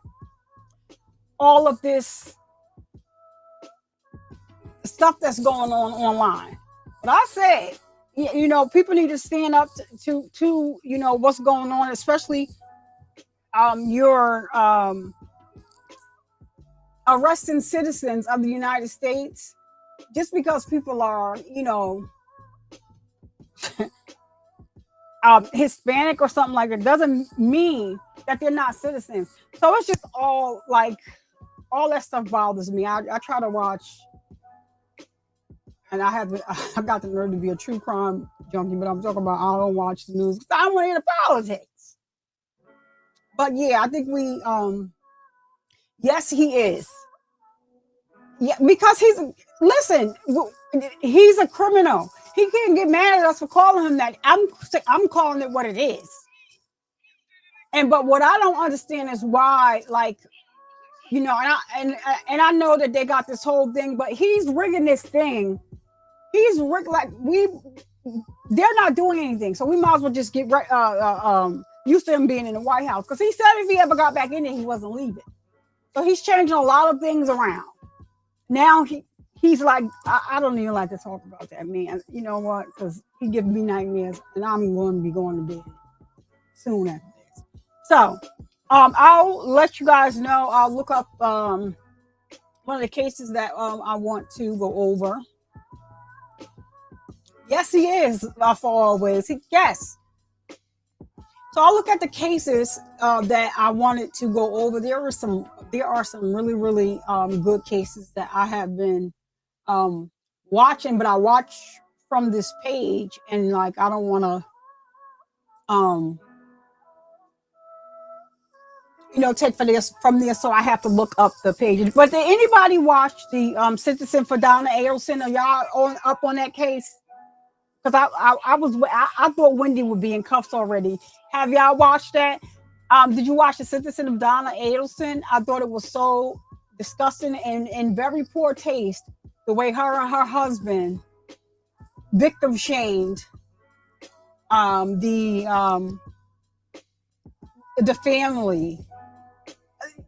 all of this stuff that's going on online? But I said, people need to stand up to what's going on, especially your arresting citizens of the United States. Just because people are, Hispanic or something like that doesn't mean that they're not citizens. So it's just all like all that stuff bothers me. I try to watch, and I got the nerve to be a true crime junkie, but I'm talking about I don't watch the news because I don't want to hear the politics. But yeah, I think yes, he is. Yeah, because he's a criminal. He can't get mad at us for calling him that. I'm calling it what it is. But what I don't understand is why, like, and I know that they got this whole thing, but he's rigging this thing. He's rigging they're not doing anything, so we might as well just get used to him being in the White House, because he said if he ever got back in there, he wasn't leaving. So he's changing a lot of things around. Now he's like, I don't even like to talk about that man. You know what? Because he gives me nightmares, and I'm going to be going to bed soon after this. So I'll let you guys know. I'll look up one of the cases that I want to go over. Yes, he is for always. Yes. So I'll look at the cases that I wanted to go over. There are some really, really good cases that I have been watching, but I watch from this page, and like I don't want to take from this, so I have to look up the page. But did anybody watch the sentencing for Donna Adelson? Are y'all up on that case? Because I thought Wendy would be in cuffs already. Have y'all watched that? Did you watch the sentencing of Donna Adelson? I thought it was so disgusting and very poor taste, the way her and her husband victim shamed the family.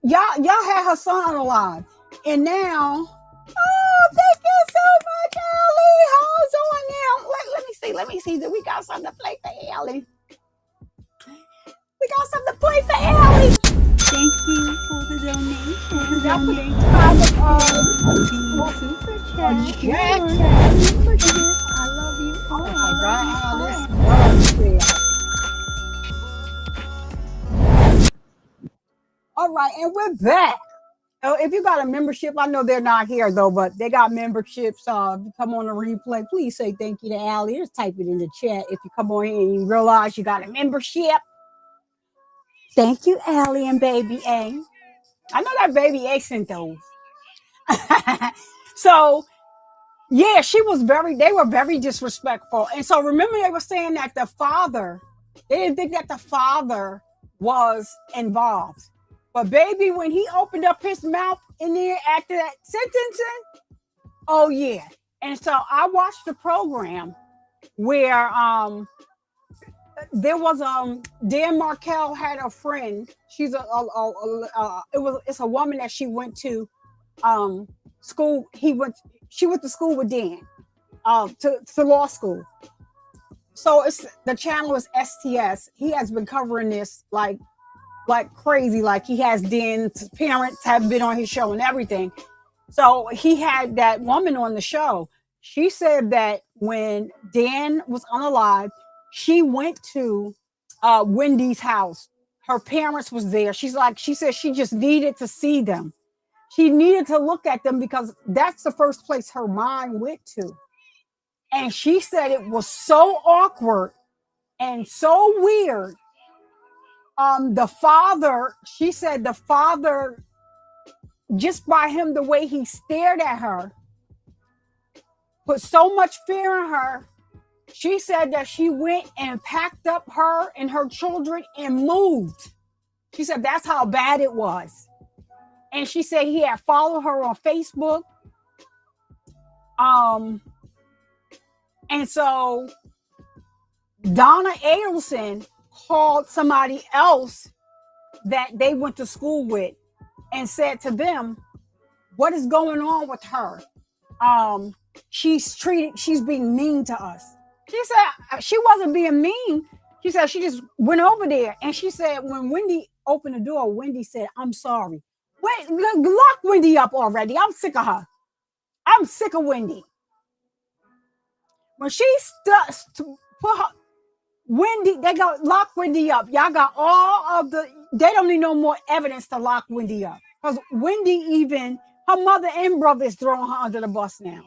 Y'all had her son alive, and now, thank you so much, Allie. How's on now? Let me see. That we got something to play for Allie. We got something to play for Allie. Thank you for the donation. Super chat. Jack. I love you. Oh my God, Alice. All right, and we're back. If you got a membership, I know they're not here though, but they got memberships. If you come on the replay, please say thank you to Allie. Just type it in the chat if you come on here and you realize you got a membership. Thank you, Allie and Baby A. I know that Baby A sent those. So yeah, they were very disrespectful. And so remember, they were saying that they didn't think that the father was involved. But baby, when he opened up his mouth in there after that sentencing, oh yeah. And so I watched the program where there was Dan Markel had a friend. She's it's a woman that she went to school. She went to school with Dan to law school. So the channel is STS. He has been covering this like crazy. Like he has Dan's parents have been on his show and everything. So he had that woman on the show. She said that when Dan was unalive, she went to Wendy's house. Her parents was there. She said she just needed to see them. She needed to look at them because that's the first place her mind went to. And she said it was so awkward and so weird. She said the father just by him, the way he stared at her, put so much fear in her. She said that she went and packed up her and her children and moved. She said that's how bad it was. And she said he had followed her on Facebook. And so Donna Adelson called somebody else that they went to school with and said to them, what is going on with her? She's being mean to us. She said she wasn't being mean. She said she just went over there. And she said when Wendy opened the door, Wendy said, I'm sorry. Wait, lock Wendy up already. I'm sick of her. I'm sick of Wendy. When she put her, Wendy, they got lock Wendy up. Y'all got all of they don't need no more evidence to lock Wendy up. Because Wendy, even her mother and brother is throwing her under the bus now.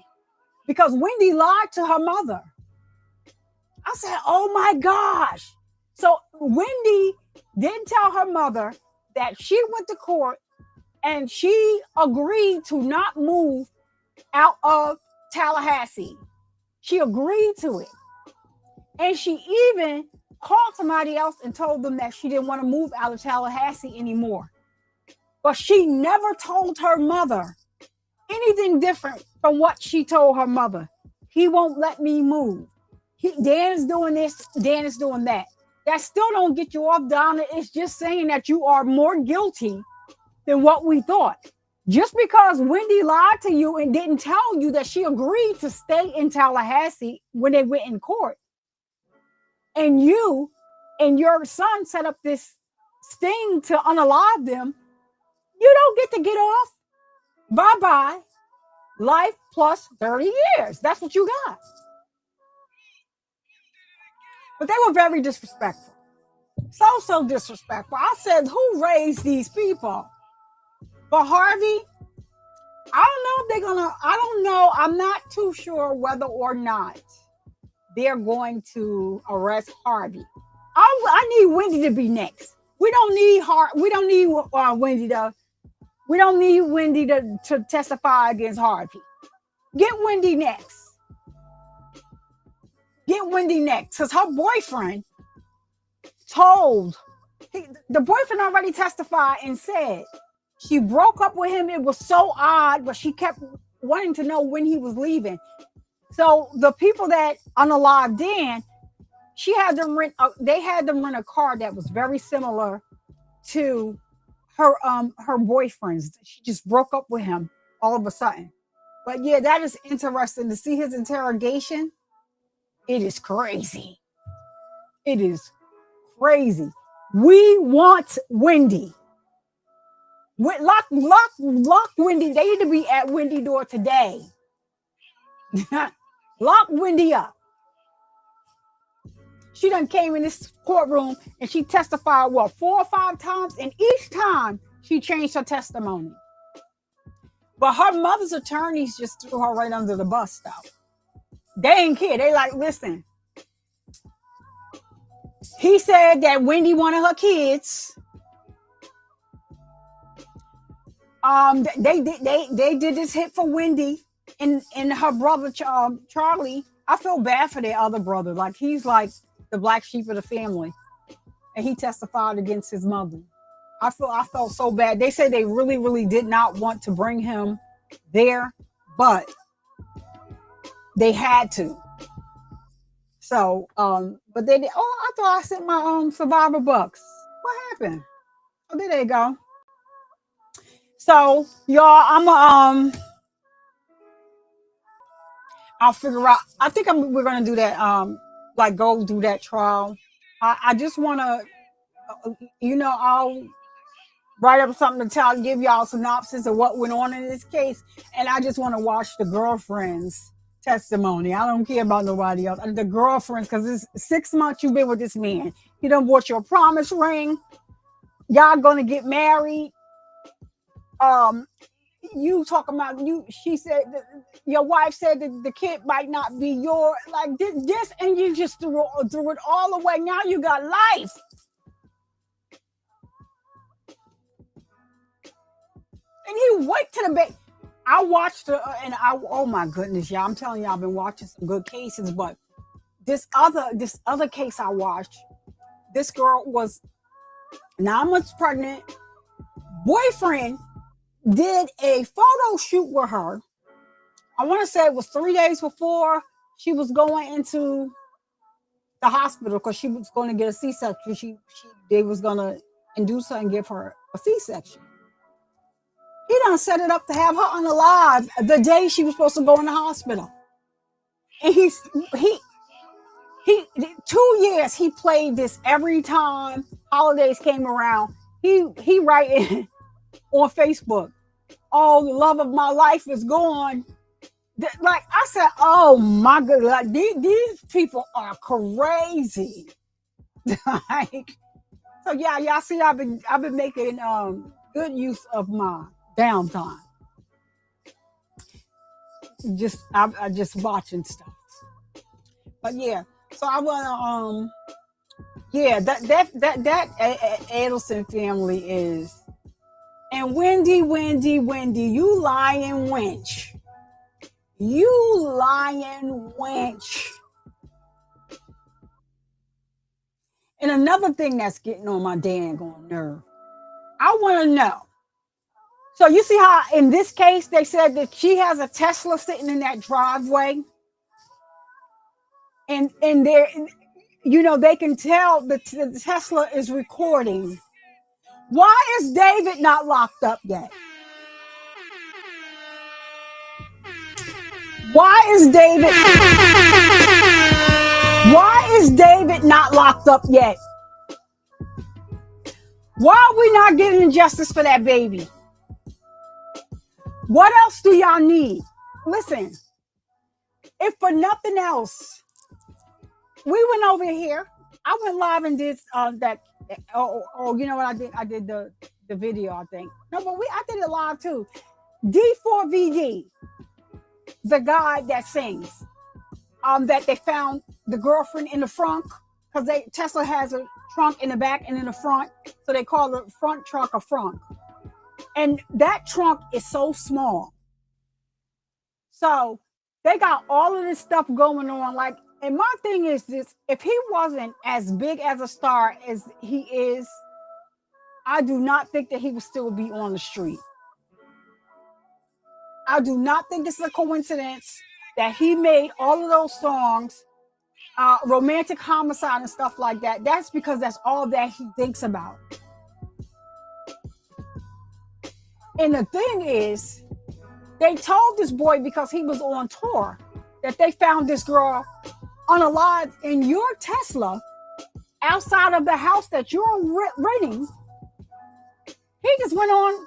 Because Wendy lied to her mother. I said, oh my gosh. So Wendy didn't tell her mother that she went to court and she agreed to not move out of Tallahassee. She agreed to it. And she even called somebody else and told them that she didn't want to move out of Tallahassee anymore. But she never told her mother anything different from what she told her mother. He won't let me move. Dan is doing this, Dan is doing that. That still don't get you off, Donna. It's just saying that you are more guilty than what we thought. Just because Wendy lied to you and didn't tell you that she agreed to stay in Tallahassee when they went in court, and you and your son set up this sting to unalive them, you don't get to get off. Bye-bye. Life plus 30 years. That's what you got. But they were very disrespectful. So disrespectful. I said, who raised these people? But Harvey, I don't know. I'm not too sure whether or not they're going to arrest Harvey. I need Wendy to be next. We don't need Wendy to testify against Harvey. Get Wendy next. Get Wendy next. Because her boyfriend the boyfriend already testified and said she broke up with him. It was so odd, but she kept wanting to know when he was leaving. So the people that unalived Dan, they had them rent a car that was very similar to her boyfriend's. She just broke up with him all of a sudden. But yeah, that is interesting to see his interrogation. It is crazy. It is crazy. We want Wendy. Lock Wendy. They need to be at Wendy door today. Lock Wendy up. She done came in this courtroom and she testified, 4 or 5 times? And each time she changed her testimony. But her mother's attorneys just threw her right under the bus, though. They ain't care. They like, listen. He said that Wendy wanted her kids. They did this hit for Wendy and her brother Charlie. I feel bad for their other brother. Like he's like the black sheep of the family, and he testified against his mother. I felt so bad. They said they really, really did not want to bring him there, but they had to. So, but they did. Oh, I thought I sent my survivor bucks. What happened? Oh, there they go. So, y'all, I'll figure out. I think we're gonna do that. Like go do that trial. I just want to, I'll write up something to give y'all a synopsis of what went on in this case, and I just want to watch the girlfriend's testimony. I don't care about nobody else. The girlfriends, because it's 6 months you've been with this man. You done bought your promise ring. Y'all gonna get married. You talking about you? She said your wife said that the kid might not be your this, and you just threw it all away. Now you got life. And he you wait till the baby? I watched oh my goodness, y'all. I'm telling you, I've been watching some good cases, but this other case I watched, this girl was 9 months pregnant. Boyfriend did a photo shoot with her. I want to say it was 3 days before she was going into the hospital because she was going to get a C-section. They was going to induce her and give her a C-section. He done set it up to have her unalive the day she was supposed to go in the hospital. And he 2 years he played this every time holidays came around. He writing on Facebook, "Oh, the love of my life is gone." Like I said, oh my God, like these people are crazy. Like, so yeah, y'all see, I've been making good use of my downtime. I just watching stuff. But yeah, so I wanna yeah, that Adelson family is, and Wendy, you lying wench. You lying wench. And another thing that's getting on my daggone nerve, I want to know. So you see how in this case they said that she has a Tesla sitting in that driveway, and they're, they can tell that the Tesla is recording. Why is David not locked up yet? Why is David not locked up yet? Why are we not getting justice for that baby? What else do y'all need? Listen, if for nothing else, we went over here. I went live and did that. You know what I did? I did the video, I think. No, but I did it live too. D4VD, the guy that sings, that they found the girlfriend in the front, because Tesla has a trunk in the back and in the front, so they call the front trunk a front. And that trunk is so small. So they got all of this stuff going on. Like, and my thing is this: if he wasn't as big as a star as he is, I do not think that he would still be on the street. I do not think this is a coincidence that he made all of those songs, romantic homicide and stuff like that. That's because that's all that he thinks about. And the thing is, they told this boy, because he was on tour, that they found this girl unalive in your Tesla outside of the house that you're renting. He just went on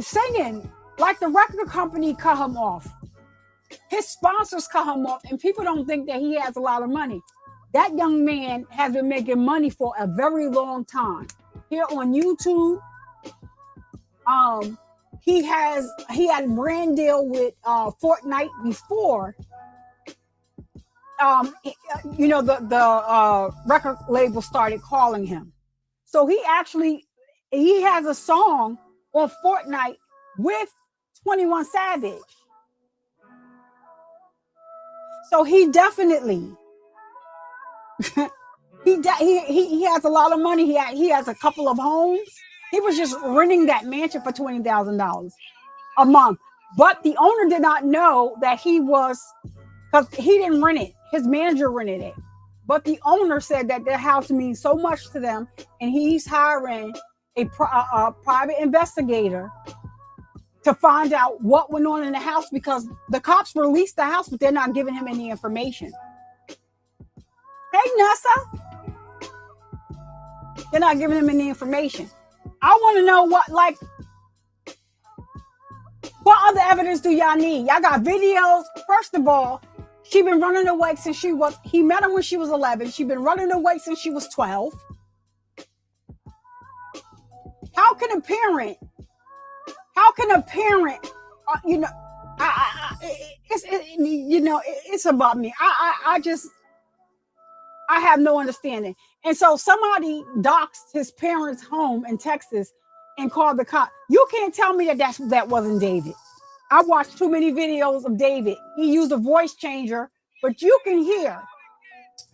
singing like the record company cut him off. His sponsors cut him off, and people don't think that he has a lot of money. That young man has been making money for a very long time. Here on YouTube, he had a brand deal with Fortnite before. The record label started calling him. So he has a song on Fortnite with 21 Savage. So he definitely he has a lot of money. He has a couple of homes. He was just renting that mansion for $20,000 a month. But the owner did not know that he was, because he didn't rent it. His manager rented it. But the owner said that their house means so much to them, and he's hiring a private investigator to find out what went on in the house, because the cops released the house, but they're not giving him any information. Hey, Nessa. They're not giving him any information. I want to know what other evidence do y'all need? Y'all got videos. First of all, she been running away since he met her when she was 11. She been running away since she was 12. How can a parent, it's about me. I have no understanding. And so somebody doxed his parents' home in Texas and called the cop. You can't tell me that wasn't David. I watched too many videos of David. He used a voice changer, but you can hear,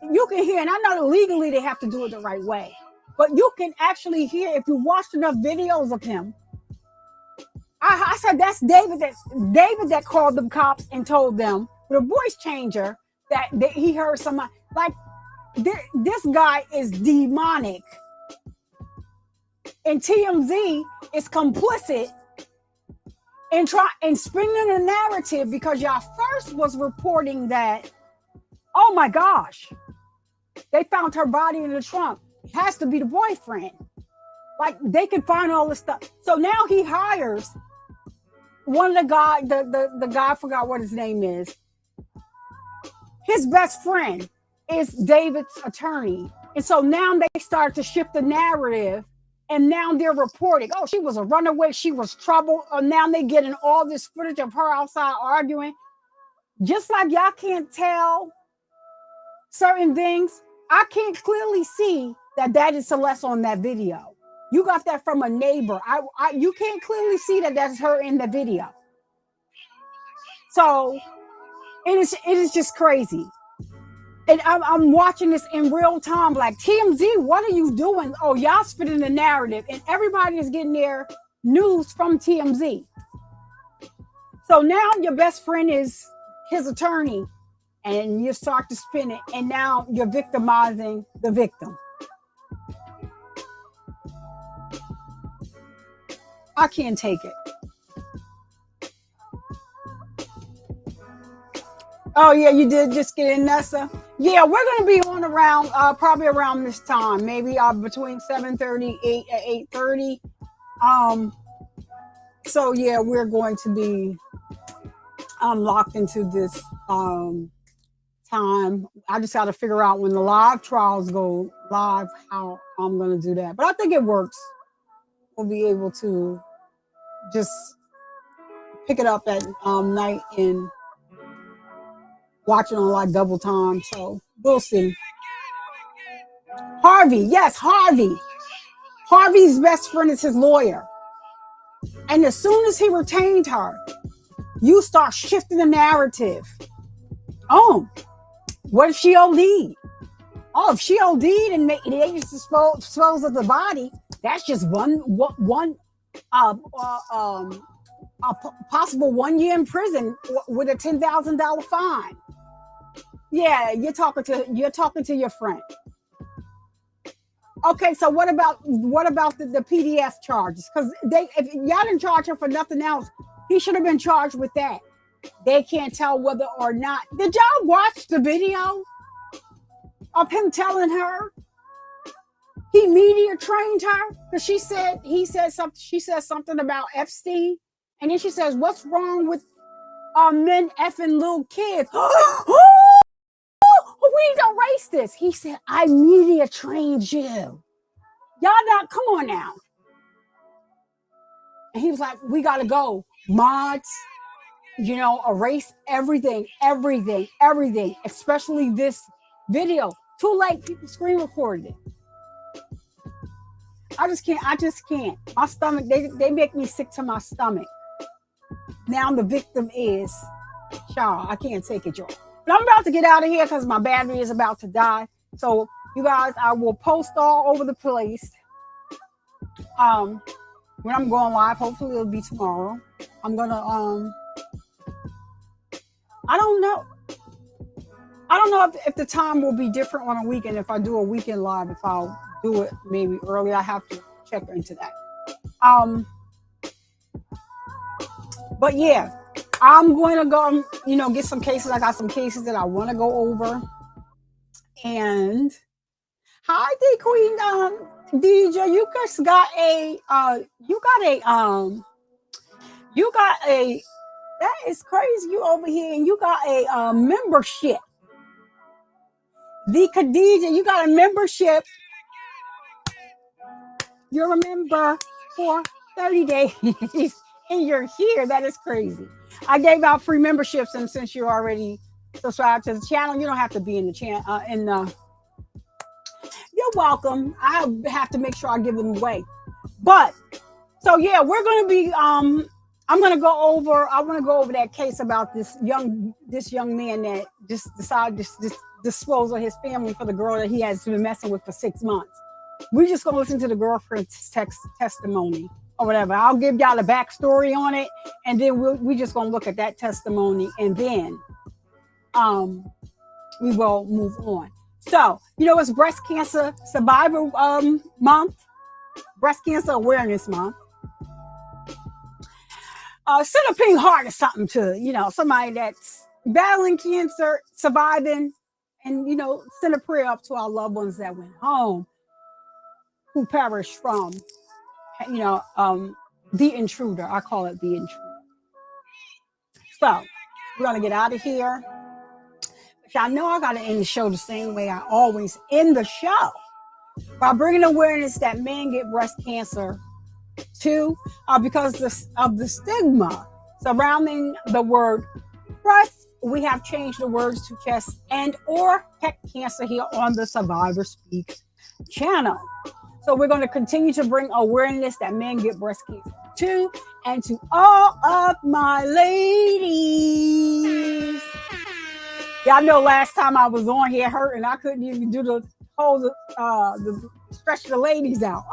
and I know that legally they have to do it the right way, but you can actually hear if you watched enough videos of him. I said that's David. That's David that called the cops and told them with a voice changer that he heard somebody. Like this guy is demonic, and TMZ is complicit in spinning a narrative because y'all first was reporting that, oh my gosh, they found her body in the trunk. It has to be the boyfriend. Like they can find all this stuff. So now he hires one of the guy, the guy, I forgot what his name is. His best friend is David's attorney. And so now they start to shift the narrative, and now they're reporting, oh, she was a runaway, she was trouble. Now they're getting all this footage of her outside arguing. Just like y'all can't tell certain things, I can't clearly see that is Celeste on that video. You got that from a neighbor. You can't clearly see that that's her in the video. So it is just crazy. And I'm watching this in real time, like, TMZ, what are you doing? Oh, y'all spitting the narrative, and everybody is getting their news from TMZ. So now your best friend is his attorney, and you start to spin it, and now you're victimizing the victim. I can't take it. Oh yeah, you did just get in, Nessa. Yeah, we're gonna be on around probably around this time, maybe between 7:30, 8 at 8:30. So yeah, we're going to be locked into this time. I just got to figure out when the live trials go live how I'm gonna do that. But I think it works. We'll be able to just pick it up at night and watch it on like double time. So we'll see. Harvey, yes, Harvey. Harvey's best friend is his lawyer. And as soon as he retained her, you start shifting the narrative. Oh, what if she OD'd? Oh, if she OD'd and they just dispose of the body, that's just one a possible 1 year in prison with a $10,000 fine. Yeah, you're talking to your friend. Okay, so what about the PDF charges? Because if y'all didn't charge him for nothing else, he should have been charged with that. They can't tell whether or not. Did y'all watch the video of him telling her he media trained her? Because she said something about Epstein, and then she says, "What's wrong with men effing little kids?" We need to erase this. He said, "I media trained you." Y'all not, come on now. And he was like, "We gotta go. Mods, erase everything, especially this video." Too late, people screen recorded it. I just can't. My stomach, they make me sick to my stomach. Now the victim is Shaw. I can't take it, y'all. But I'm about to get out of here because my battery is about to die. So you guys, I will post all over the place. When I'm going live, hopefully it'll be tomorrow. I'm gonna I don't know if the time will be different on a weekend. If I do a weekend live, if I'll do it maybe early, I have to check into that. But yeah, I'm going to go, get some cases. I got some cases that I want to go over. And hi, D Queen, DJ, you just got that is crazy. You over here and you got a membership. The Khadija, you got a membership. You're a member for 30 days and you're here. That is crazy. I gave out free memberships, and since you're already subscribed to the channel, you don't have to be in the channel. You're welcome. I have to make sure I give them away. But So yeah, we're going to be I want to go over that case about this young man that just decided to dispose of his family for the girl that he has been messing with for 6 months. We're just going to listen to the girlfriend's testimony or whatever. I'll give y'all the backstory on it, and then we're just going to look at that testimony, and then we will move on. So, it's Breast Cancer Survivor Month, Breast Cancer Awareness Month. Send a pink heart or something to, somebody that's battling cancer, surviving, and, send a prayer up to our loved ones that went home, who perished from, the intruder. I call it the intruder. So, we're going to get out of here. But y'all know I got to end the show the same way I always end the show, by bringing awareness that men get breast cancer too, because of the stigma surrounding the word breast. We have changed the words to chest and or peck cancer here on the Survivor Speak channel. So we're going to continue to bring awareness that men get breast cancer too, and to all of my ladies. Y'all know last time I was on here hurting, I couldn't even do the whole stretch the ladies out.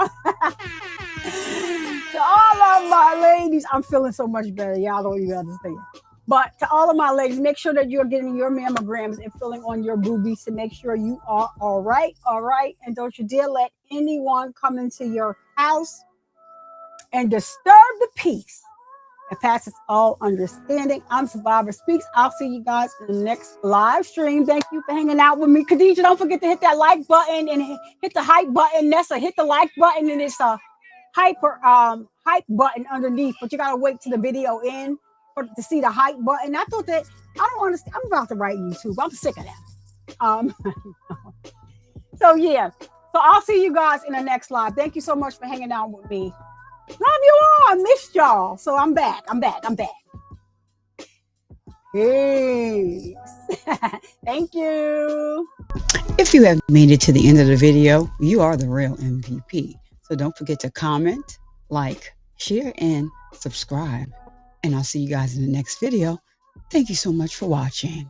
To all of my ladies, I'm feeling so much better. Y'all don't even understand. But to all of my ladies, make sure that you're getting your mammograms and filling on your boobies to make sure you are all right. All right. And don't you dare let anyone come into your house and disturb the peace that passes all understanding. I'm Survivor Speaks. I'll see you guys in the next live stream. Thank you for hanging out with me. Khadijah, don't forget to hit that like button and hit the hype button. Nessa, hit the like button, and it's a hype button underneath, but you gotta wait till the video end to see the hype button. I thought that, I don't understand. I'm about to write YouTube. I'm sick of that. So yeah. So I'll see you guys in the next live. Thank you so much for hanging out with me. Love you all. I missed y'all. So I'm back. Peace. Thank you. If you have made it to the end of the video, you are the real MVP. So don't forget to comment, like, share, and subscribe. And I'll see you guys in the next video. Thank you so much for watching.